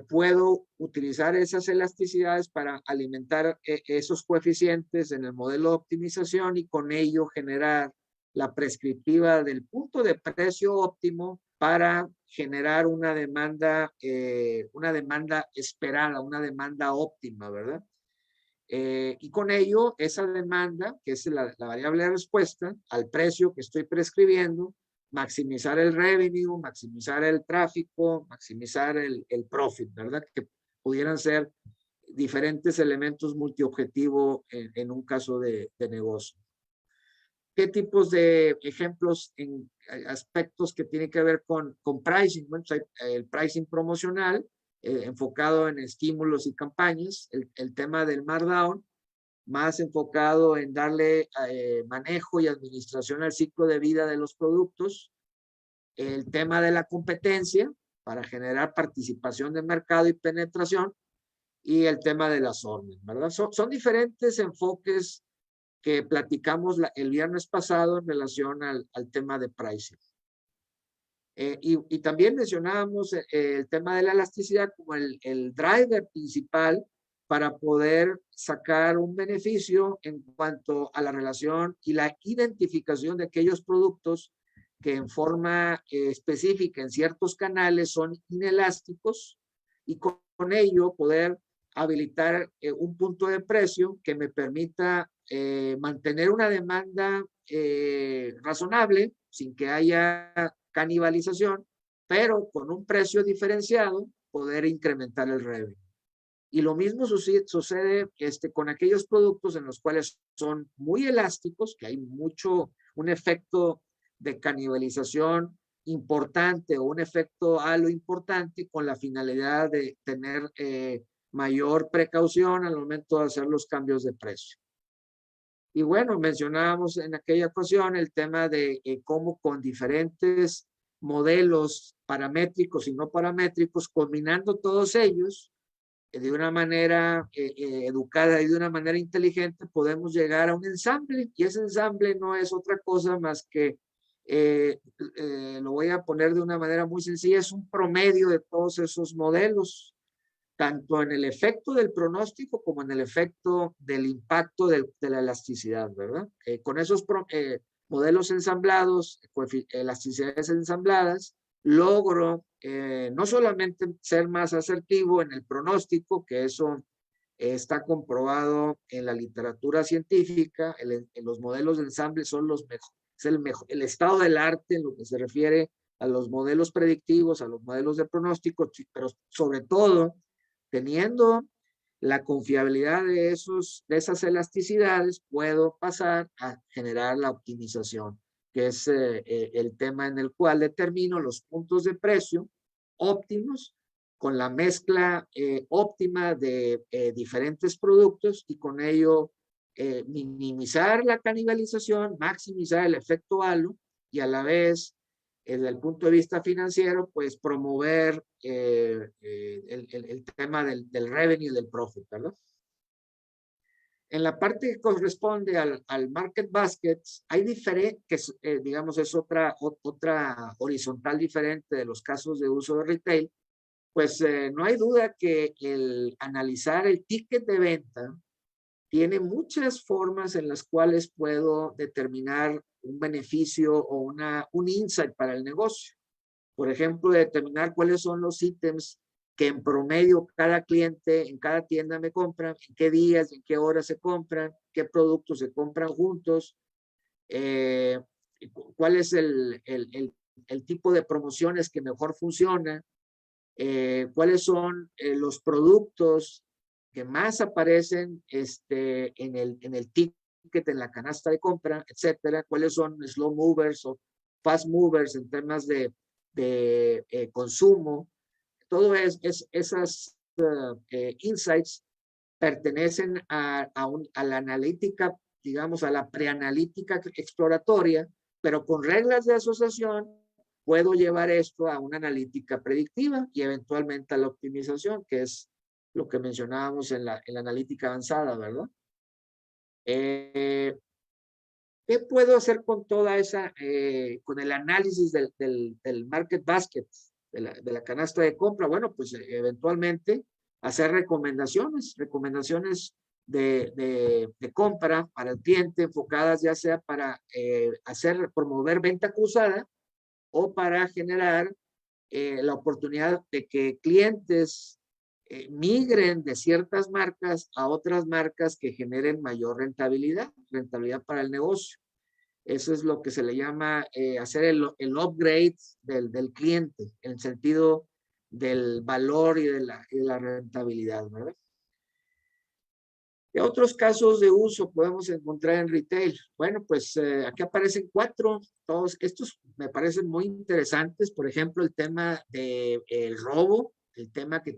puedo utilizar esas elasticidades para alimentar esos coeficientes en el modelo de optimización y con ello generar la prescriptiva del punto de precio óptimo para generar una demanda esperada, una demanda óptima, ¿verdad? Y con ello, esa demanda, que es la variable de respuesta al precio que estoy prescribiendo, maximizar el revenue, maximizar el tráfico, maximizar el profit, ¿verdad? Que pudieran ser diferentes elementos multiobjetivo en un caso de negocio. ¿Qué tipos de ejemplos en aspectos que tienen que ver con pricing? Bueno, pues el pricing promocional, enfocado en estímulos y campañas, el tema del markdown, más enfocado en darle manejo y administración al ciclo de vida de los productos, el tema de la competencia para generar participación de mercado y penetración, y el tema de las órdenes, ¿verdad? Son diferentes enfoques que platicamos el viernes pasado en relación al tema de pricing. Y también mencionábamos el tema de la elasticidad como el driver principal para poder sacar un beneficio en cuanto a la relación y la identificación de aquellos productos que en forma específica en ciertos canales son inelásticos y con ello poder habilitar un punto de precio que me permita mantener una demanda razonable sin que haya canibalización, pero con un precio diferenciado poder incrementar el revenue. Y lo mismo sucede con aquellos productos en los cuales son muy elásticos, que hay un efecto de canibalización importante o un efecto halo importante con la finalidad de tener mayor precaución al momento de hacer los cambios de precio. Y bueno, mencionábamos en aquella ocasión el tema de cómo con diferentes modelos paramétricos y no paramétricos, combinando todos ellos de una manera educada y de una manera inteligente, podemos llegar a un ensamble. Y ese ensamble no es otra cosa más que Lo voy a poner de una manera muy sencilla, es un promedio de todos esos modelos, tanto en el efecto del pronóstico como en el efecto del impacto de la elasticidad, ¿verdad? Con esos modelos ensamblados, elasticidades ensambladas, logro no solamente ser más asertivo en el pronóstico, que eso está comprobado en la literatura científica, en los modelos de ensamble son los mejores, es el estado del arte en lo que se refiere a los modelos predictivos, a los modelos de pronóstico, pero sobre todo teniendo la confiabilidad de esas elasticidades, puedo pasar a generar la optimización, que es el tema en el cual determino los puntos de precio óptimos con la mezcla óptima de diferentes productos y con ello minimizar la canibalización, maximizar el efecto halo y a la vez, desde el punto de vista financiero, pues promover el tema del revenue, del profit, ¿verdad? En la parte que corresponde al market basket, hay diferentes, digamos, es otra horizontal diferente de los casos de uso de retail, pues no hay duda que el analizar el ticket de venta tiene muchas formas en las cuales puedo determinar un beneficio o un insight para el negocio. Por ejemplo, determinar cuáles son los ítems que en promedio cada cliente en cada tienda me compran, en qué días, en qué horas se compran, qué productos se compran juntos, cuál es el tipo de promociones que mejor funciona, cuáles son los productos que más aparecen en el ticket, en la canasta de compra, etcétera, cuáles son slow movers o fast movers en temas de consumo. Todo esas insights pertenecen a la analítica, digamos, a la preanalítica exploratoria, pero con reglas de asociación puedo llevar esto a una analítica predictiva y eventualmente a la optimización, que es lo que mencionábamos en la analítica avanzada, ¿verdad? ¿Qué puedo hacer con toda esa, con el análisis del market basket, de la canasta de compra? Bueno, pues eventualmente hacer recomendaciones de compra para el cliente, enfocadas ya sea para promover venta cruzada o para generar la oportunidad de que clientes migren de ciertas marcas a otras marcas que generen mayor rentabilidad para el negocio. Eso es lo que se le llama hacer el upgrade del cliente, en el sentido del valor y de la rentabilidad, ¿verdad? ¿Qué otros casos de uso podemos encontrar en retail? Bueno, pues aquí aparecen 4, todos estos me parecen muy interesantes. Por ejemplo, el tema del robo, el tema que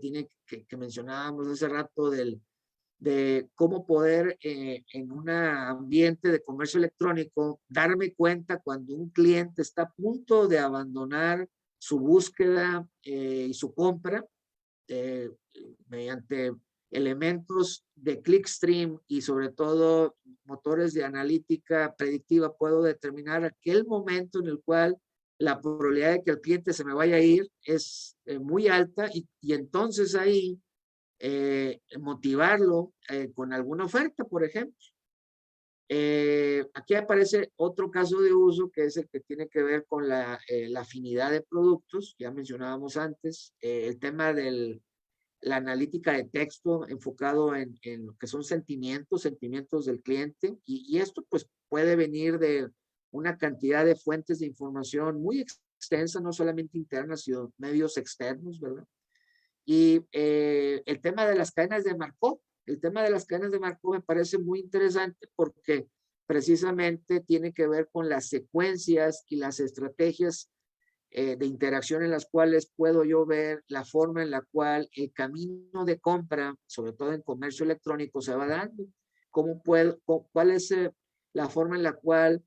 mencionábamos hace rato de cómo poder en un ambiente de comercio electrónico darme cuenta cuando un cliente está a punto de abandonar su búsqueda y su compra mediante elementos de clickstream y sobre todo motores de analítica predictiva. Puedo determinar aquel momento en el cual la probabilidad de que el cliente se me vaya a ir es muy alta y entonces ahí motivarlo con alguna oferta, por ejemplo. Aquí aparece otro caso de uso que es el que tiene que ver con la afinidad de productos, ya mencionábamos antes, el tema de la analítica de texto enfocado en lo que son sentimientos del cliente y esto pues puede venir de una cantidad de fuentes de información muy extensa, no solamente internas, sino medios externos, ¿verdad? Y el tema de las cadenas de Markov, me parece muy interesante porque precisamente tiene que ver con las secuencias y las estrategias de interacción en las cuales puedo yo ver la forma en la cual el camino de compra, sobre todo en comercio electrónico, se va dando. ¿Cuál es la forma en la cual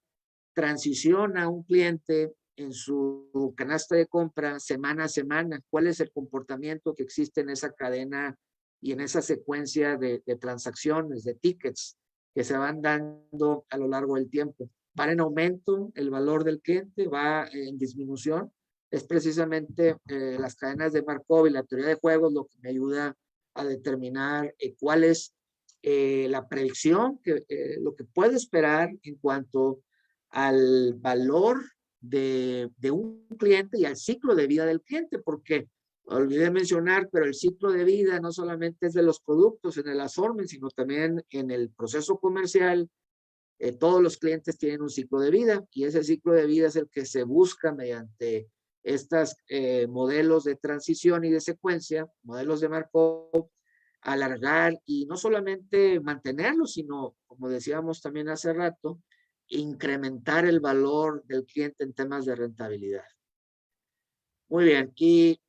transiciona un cliente en su canasta de compra semana a semana? ¿Cuál es el comportamiento que existe en esa cadena y en esa secuencia de transacciones, de tickets que se van dando a lo largo del tiempo? va en aumento, el valor del cliente va en disminución. Es precisamente las cadenas de Markov y la teoría de juegos lo que me ayuda a determinar cuál es la predicción, lo que puedo esperar en cuanto al valor de un cliente y al ciclo de vida del cliente, porque olvidé mencionar, pero el ciclo de vida no solamente es de los productos en el assortment, sino también en el proceso comercial. Todos los clientes tienen un ciclo de vida y ese ciclo de vida es el que se busca mediante estos modelos de transición y de secuencia, modelos de Markov, alargar y no solamente mantenerlo, sino, como decíamos también hace rato, incrementar el valor del cliente en temas de rentabilidad. Muy bien, y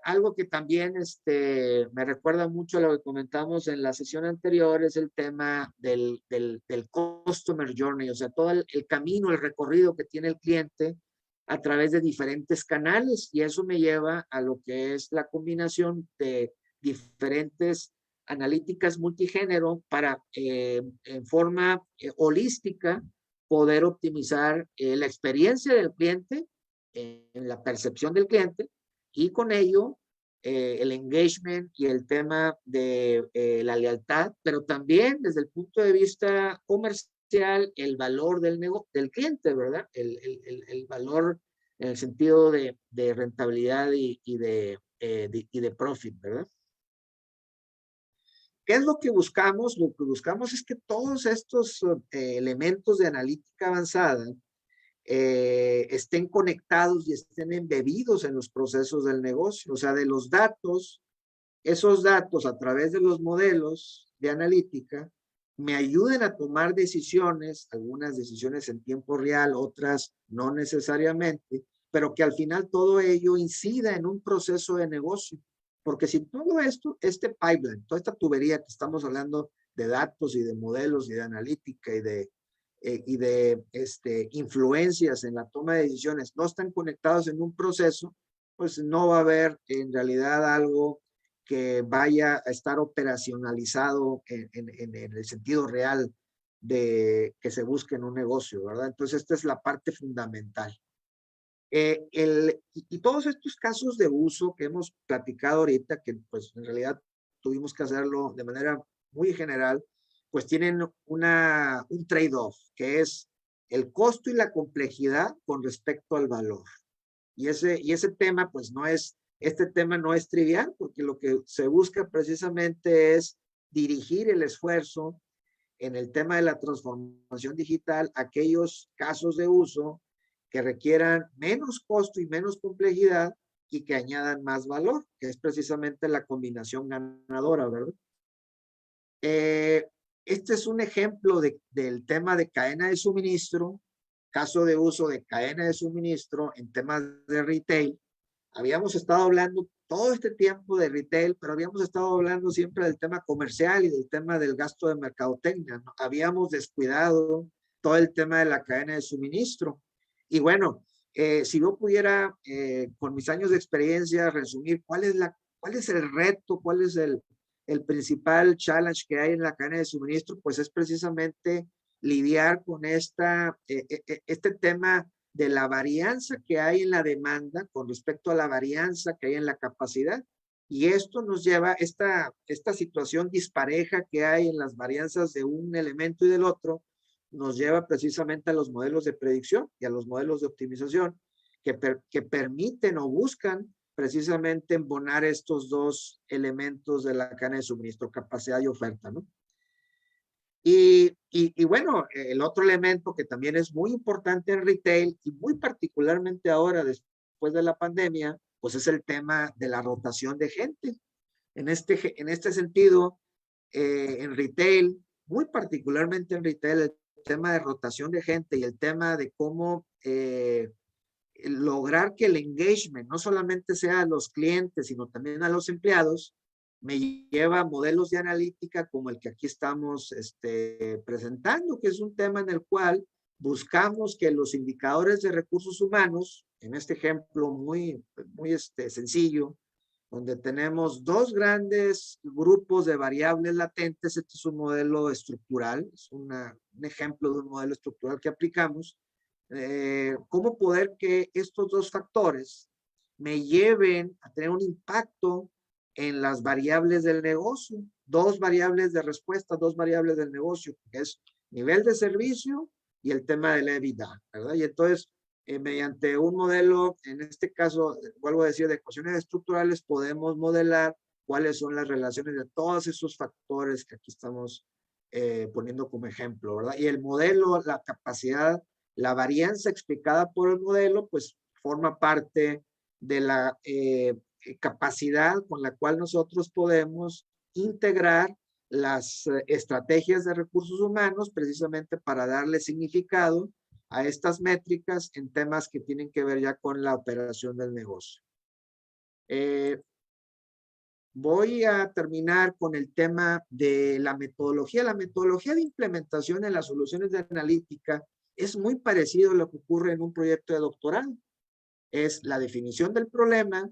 algo que también me recuerda mucho a lo que comentamos en la sesión anterior es el tema del customer journey, o sea, todo el camino, el recorrido que tiene el cliente a través de diferentes canales, y eso me lleva a lo que es la combinación de diferentes analíticas multigénero para en forma holística poder optimizar la experiencia del cliente, en la percepción del cliente, y con ello el engagement y el tema de la lealtad, pero también desde el punto de vista comercial, el valor del cliente, ¿verdad? El valor en el sentido de rentabilidad y de profit, ¿verdad? ¿Qué es lo que buscamos? Lo que buscamos es que todos estos elementos de analítica avanzada estén conectados y estén embebidos en los procesos del negocio. O sea, de los datos, esos datos a través de los modelos de analítica me ayuden a tomar decisiones, algunas decisiones en tiempo real, otras no necesariamente, pero que al final todo ello incida en un proceso de negocio. Porque si todo esto, este pipeline, toda esta tubería que estamos hablando de datos y de modelos y de analítica y de influencias en la toma de decisiones no están conectados en un proceso, pues no va a haber en realidad algo que vaya a estar operacionalizado en el sentido real de que se busque en un negocio, ¿verdad? Entonces esta es la parte fundamental. Y todos estos casos de uso que hemos platicado ahorita, que pues en realidad tuvimos que hacerlo de manera muy general, pues tienen un trade-off, que es el costo y la complejidad con respecto al valor. Y ese tema, pues este tema no es trivial, porque lo que se busca precisamente es dirigir el esfuerzo en el tema de la transformación digital a aquellos casos de uso que requieran menos costo y menos complejidad y que añadan más valor, que es precisamente la combinación ganadora, ¿verdad? Este es un ejemplo del tema de cadena de suministro, caso de uso de cadena de suministro en temas de retail. Habíamos estado hablando todo este tiempo de retail, pero habíamos estado hablando siempre del tema comercial y del tema del gasto de mercadotecnia, ¿no? Habíamos descuidado todo el tema de la cadena de suministro. Y bueno, si yo pudiera, con mis años de experiencia, resumir cuál es el reto, cuál es el principal challenge que hay en la cadena de suministro, pues es precisamente lidiar con este tema de la varianza que hay en la demanda con respecto a la varianza que hay en la capacidad. Y esto nos lleva, esta situación dispareja que hay en las varianzas de un elemento y del otro, nos lleva precisamente a los modelos de predicción y a los modelos de optimización que permiten o buscan precisamente embonar estos dos elementos de la cadena de suministro, capacidad y oferta, ¿no? Y bueno, el otro elemento que también es muy importante en retail y muy particularmente ahora después de la pandemia, pues es el tema de la rotación de gente. En este sentido, en retail, muy particularmente en retail, el tema de rotación de gente y el tema de cómo lograr que el engagement no solamente sea a los clientes, sino también a los empleados, me lleva a modelos de analítica como el que aquí estamos presentando, que es un tema en el cual buscamos que los indicadores de recursos humanos, en este ejemplo muy sencillo, donde tenemos dos grandes grupos de variables latentes. Este es un modelo estructural, es un ejemplo de un modelo estructural que aplicamos. ¿Cómo poder que estos dos factores me lleven a tener un impacto en las variables del negocio? Dos variables de respuesta, dos variables del negocio, que es nivel de servicio y el tema del EBITDA, ¿verdad? Y entonces, mediante un modelo, en este caso, vuelvo a decir, de ecuaciones estructurales, podemos modelar cuáles son las relaciones de todos esos factores que aquí estamos poniendo como ejemplo, ¿verdad? Y el modelo, la capacidad, la varianza explicada por el modelo, pues forma parte de la capacidad con la cual nosotros podemos integrar las estrategias de recursos humanos precisamente para darle significado a estas métricas en temas que tienen que ver ya con la operación del negocio. Voy a terminar con el tema de la metodología. La metodología de implementación en las soluciones de analítica es muy parecido a lo que ocurre en un proyecto de doctorado. Es la definición del problema,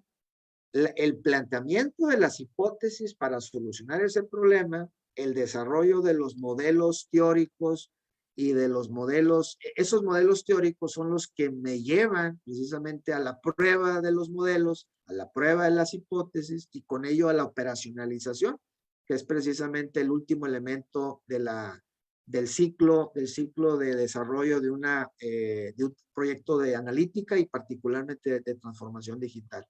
el planteamiento de las hipótesis para solucionar ese problema, el desarrollo de los modelos teóricos y de los modelos, esos modelos teóricos son los que me llevan precisamente a la prueba de los modelos, a la prueba de las hipótesis y con ello a la operacionalización, que es precisamente el último elemento del ciclo de desarrollo de un proyecto de analítica y particularmente de transformación digital.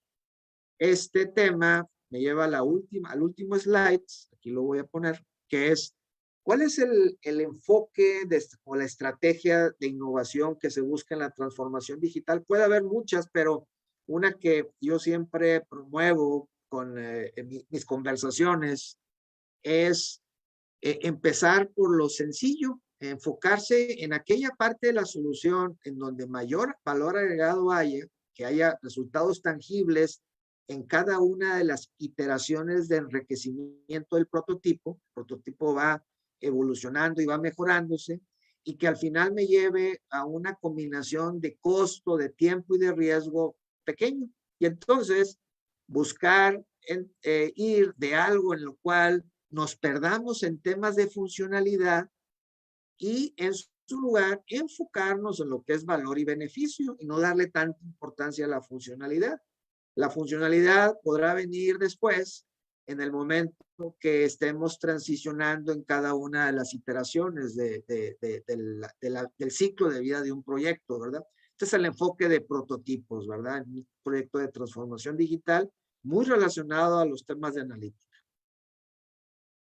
Este tema me lleva a al último slide, aquí lo voy a poner, que es, ¿cuál es el enfoque o la estrategia de innovación que se busca en la transformación digital? Puede haber muchas, pero una que yo siempre promuevo con mis conversaciones es empezar por lo sencillo, enfocarse en aquella parte de la solución en donde mayor valor agregado haya, que haya resultados tangibles en cada una de las iteraciones de enriquecimiento del prototipo. El prototipo va evolucionando y va mejorándose y que al final me lleve a una combinación de costo, de tiempo y de riesgo pequeño. Y entonces buscar ir de algo en lo cual nos perdamos en temas de funcionalidad y en su lugar enfocarnos en lo que es valor y beneficio y no darle tanta importancia a la funcionalidad. La funcionalidad podrá venir después, en el momento que estemos transicionando en cada una de las iteraciones del ciclo de vida de un proyecto, ¿verdad? Este es el enfoque de prototipos, ¿verdad? En un proyecto de transformación digital muy relacionado a los temas de analítica.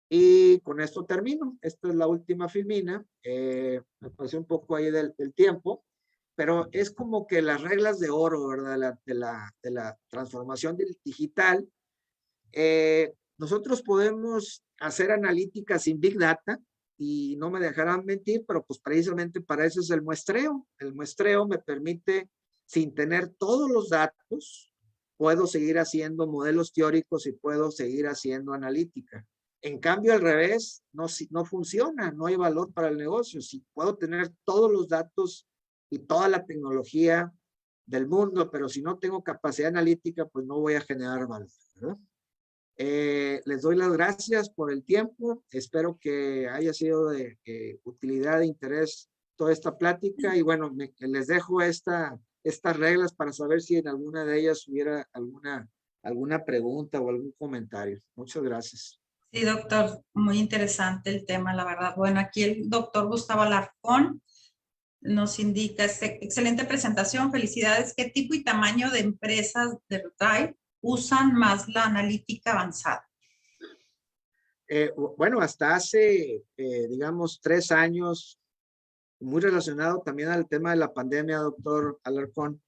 Y con esto termino. Esta es la última filmina. Me pasé un poco ahí del tiempo. Pero es como que las reglas de oro, ¿verdad? De la transformación digital. Nosotros podemos hacer analítica sin Big Data y no me dejarán mentir, pero pues precisamente para eso es el muestreo. El muestreo me permite, sin tener todos los datos, puedo seguir haciendo modelos teóricos y puedo seguir haciendo analítica. En cambio, al revés, no funciona, no hay valor para el negocio. Si puedo tener todos los datos y toda la tecnología del mundo, pero si no tengo capacidad analítica, pues no voy a generar valor, ¿verdad? Les doy las gracias por el tiempo. Espero que haya sido de utilidad, de interés toda esta plática. Y bueno, les dejo estas reglas para saber si en alguna de ellas hubiera alguna pregunta o algún comentario. Muchas gracias. Sí, doctor, muy interesante el tema, la verdad. Bueno, aquí el doctor Gustavo Alarcón nos indica, excelente presentación, felicidades. ¿Qué tipo y tamaño de empresas de retail usan más la analítica avanzada? Bueno, hasta hace, digamos, 3 años, muy relacionado también al tema de la pandemia, doctor Alarcón,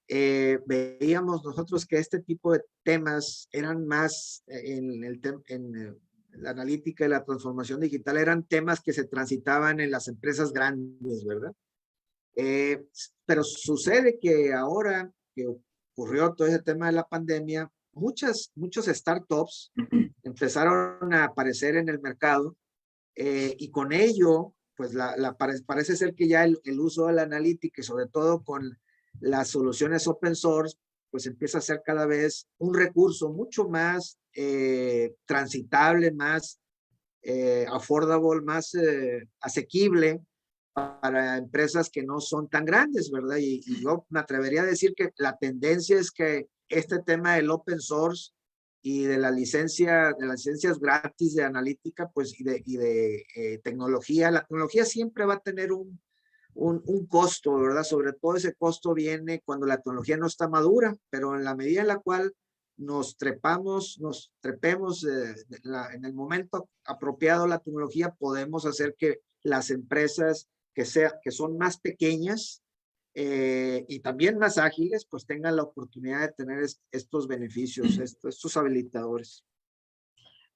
veíamos nosotros que este tipo de temas eran más en la analítica y la transformación digital, eran temas que se transitaban en las empresas grandes, ¿verdad? Pero sucede que ahora que ocurrió todo ese tema de la pandemia, muchos startups empezaron a aparecer en el mercado y con ello, pues parece ser que ya el uso de la analítica y sobre todo con las soluciones open source, pues empieza a ser cada vez un recurso mucho más transitable, más affordable, más asequible para empresas que no son tan grandes, ¿verdad? Y yo me atrevería a decir que la tendencia es que este tema del open source y de la licencia, de las licencias gratis de analítica, pues, y de tecnología, la tecnología siempre va a tener un costo, ¿verdad? Sobre todo ese costo viene cuando la tecnología no está madura, pero en la medida en la cual nos trepemos en el momento apropiado la tecnología, podemos hacer que las empresas que son más pequeñas y también más ágiles, pues tengan la oportunidad de tener estos beneficios, estos habilitadores.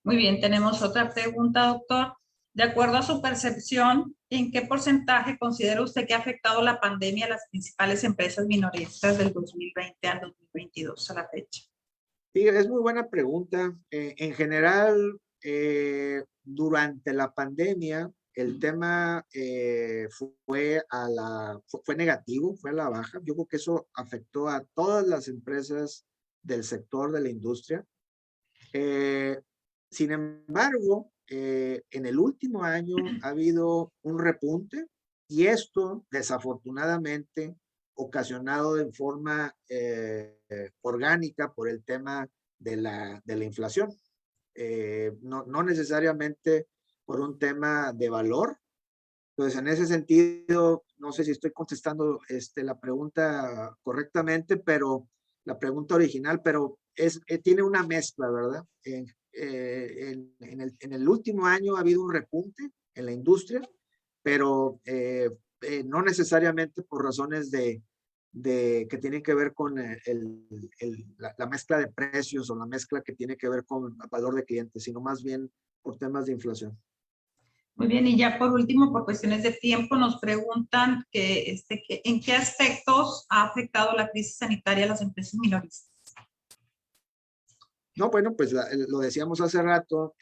Muy bien, tenemos otra pregunta, doctor. De acuerdo a su percepción, ¿en qué porcentaje considera usted que ha afectado la pandemia a las principales empresas minoristas del 2020 al 2022 a la fecha? Sí, es muy buena pregunta. En general, durante la pandemia, el tema fue negativo, fue a la baja. Yo creo que eso afectó a todas las empresas del sector de la industria. Sin embargo, en el último año ha habido un repunte y esto, desafortunadamente, ocasionado en forma orgánica por el tema de la inflación. No necesariamente por un tema de valor. Entonces, en ese sentido, no sé si estoy contestando la pregunta correctamente, pero la pregunta original, pero tiene una mezcla, ¿verdad? En el último año ha habido un repunte en la industria, pero no necesariamente por razones que tienen que ver con la mezcla de precios o la mezcla que tiene que ver con valor de clientes, sino más bien por temas de inflación. Muy bien, y ya por último, por cuestiones de tiempo, nos preguntan que en qué aspectos ha afectado la crisis sanitaria a las empresas minoristas. No, bueno, pues lo decíamos hace rato,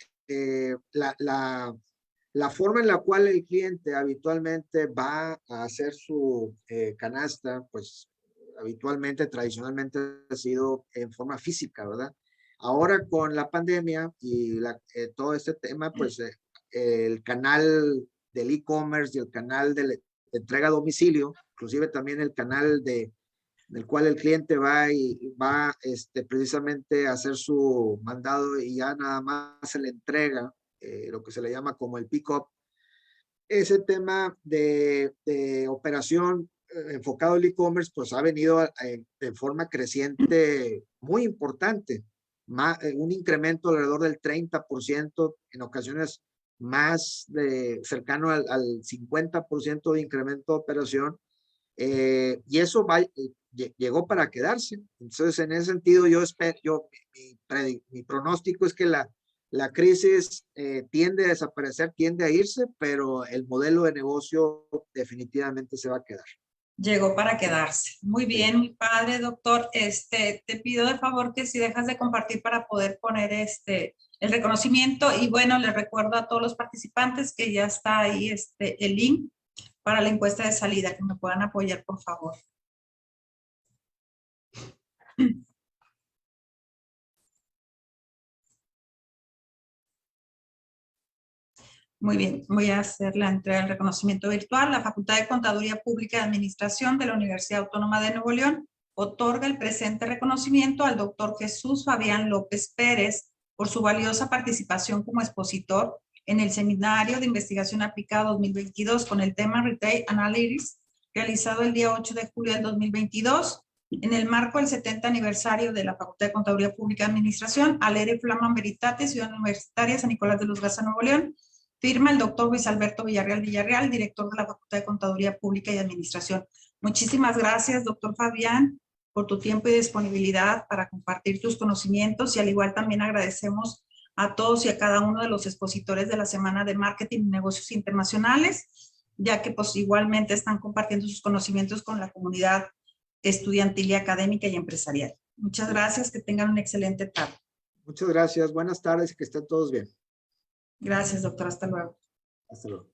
la forma en la cual el cliente habitualmente va a hacer su canasta, pues habitualmente, tradicionalmente ha sido en forma física, ¿verdad? Ahora con la pandemia y todo este tema, pues el canal del e-commerce y el canal de entrega a domicilio, inclusive también el canal del cual el cliente va precisamente a hacer su mandado y ya nada más se le entrega lo que se le llama como el pick-up. Ese tema de operación enfocado al e-commerce, pues ha venido de forma creciente muy importante, un incremento alrededor del 30%, en ocasiones más cercano al 50% de incremento de operación, y eso llegó para quedarse. Entonces, en ese sentido, mi pronóstico es que la crisis tiende a desaparecer, tiende a irse, pero el modelo de negocio definitivamente se va a quedar. Llegó para quedarse. Muy bien, mi padre, doctor. Te pido de favor que si dejas de compartir para poder poner el reconocimiento. Y bueno, les recuerdo a todos los participantes que ya está ahí el link para la encuesta de salida, que me puedan apoyar, por favor. Muy bien, voy a hacer la entrega del reconocimiento virtual. La Facultad de Contaduría Pública y Administración de la Universidad Autónoma de Nuevo León otorga el presente reconocimiento al doctor Jesús Fabián López Pérez por su valiosa participación como expositor en el Seminario de Investigación Aplicada 2022 con el tema Retail Analytics, realizado el día 8 de julio del 2022, en el marco del 70 aniversario de la Facultad de Contaduría Pública y Administración, Alere Flaman Veritatis, Ciudad Universitaria San Nicolás de los Garza, Nuevo León. Firma el doctor Luis Alberto Villarreal, director de la Facultad de Contaduría Pública y Administración. Muchísimas gracias, doctor Fabián, por tu tiempo y disponibilidad para compartir tus conocimientos, y al igual también agradecemos a todos y a cada uno de los expositores de la Semana de Marketing y Negocios Internacionales, ya que pues igualmente están compartiendo sus conocimientos con la comunidad estudiantil y académica y empresarial. Muchas gracias, que tengan una excelente tarde. Muchas gracias, buenas tardes y que estén todos bien. Gracias, doctor, hasta luego. Hasta luego.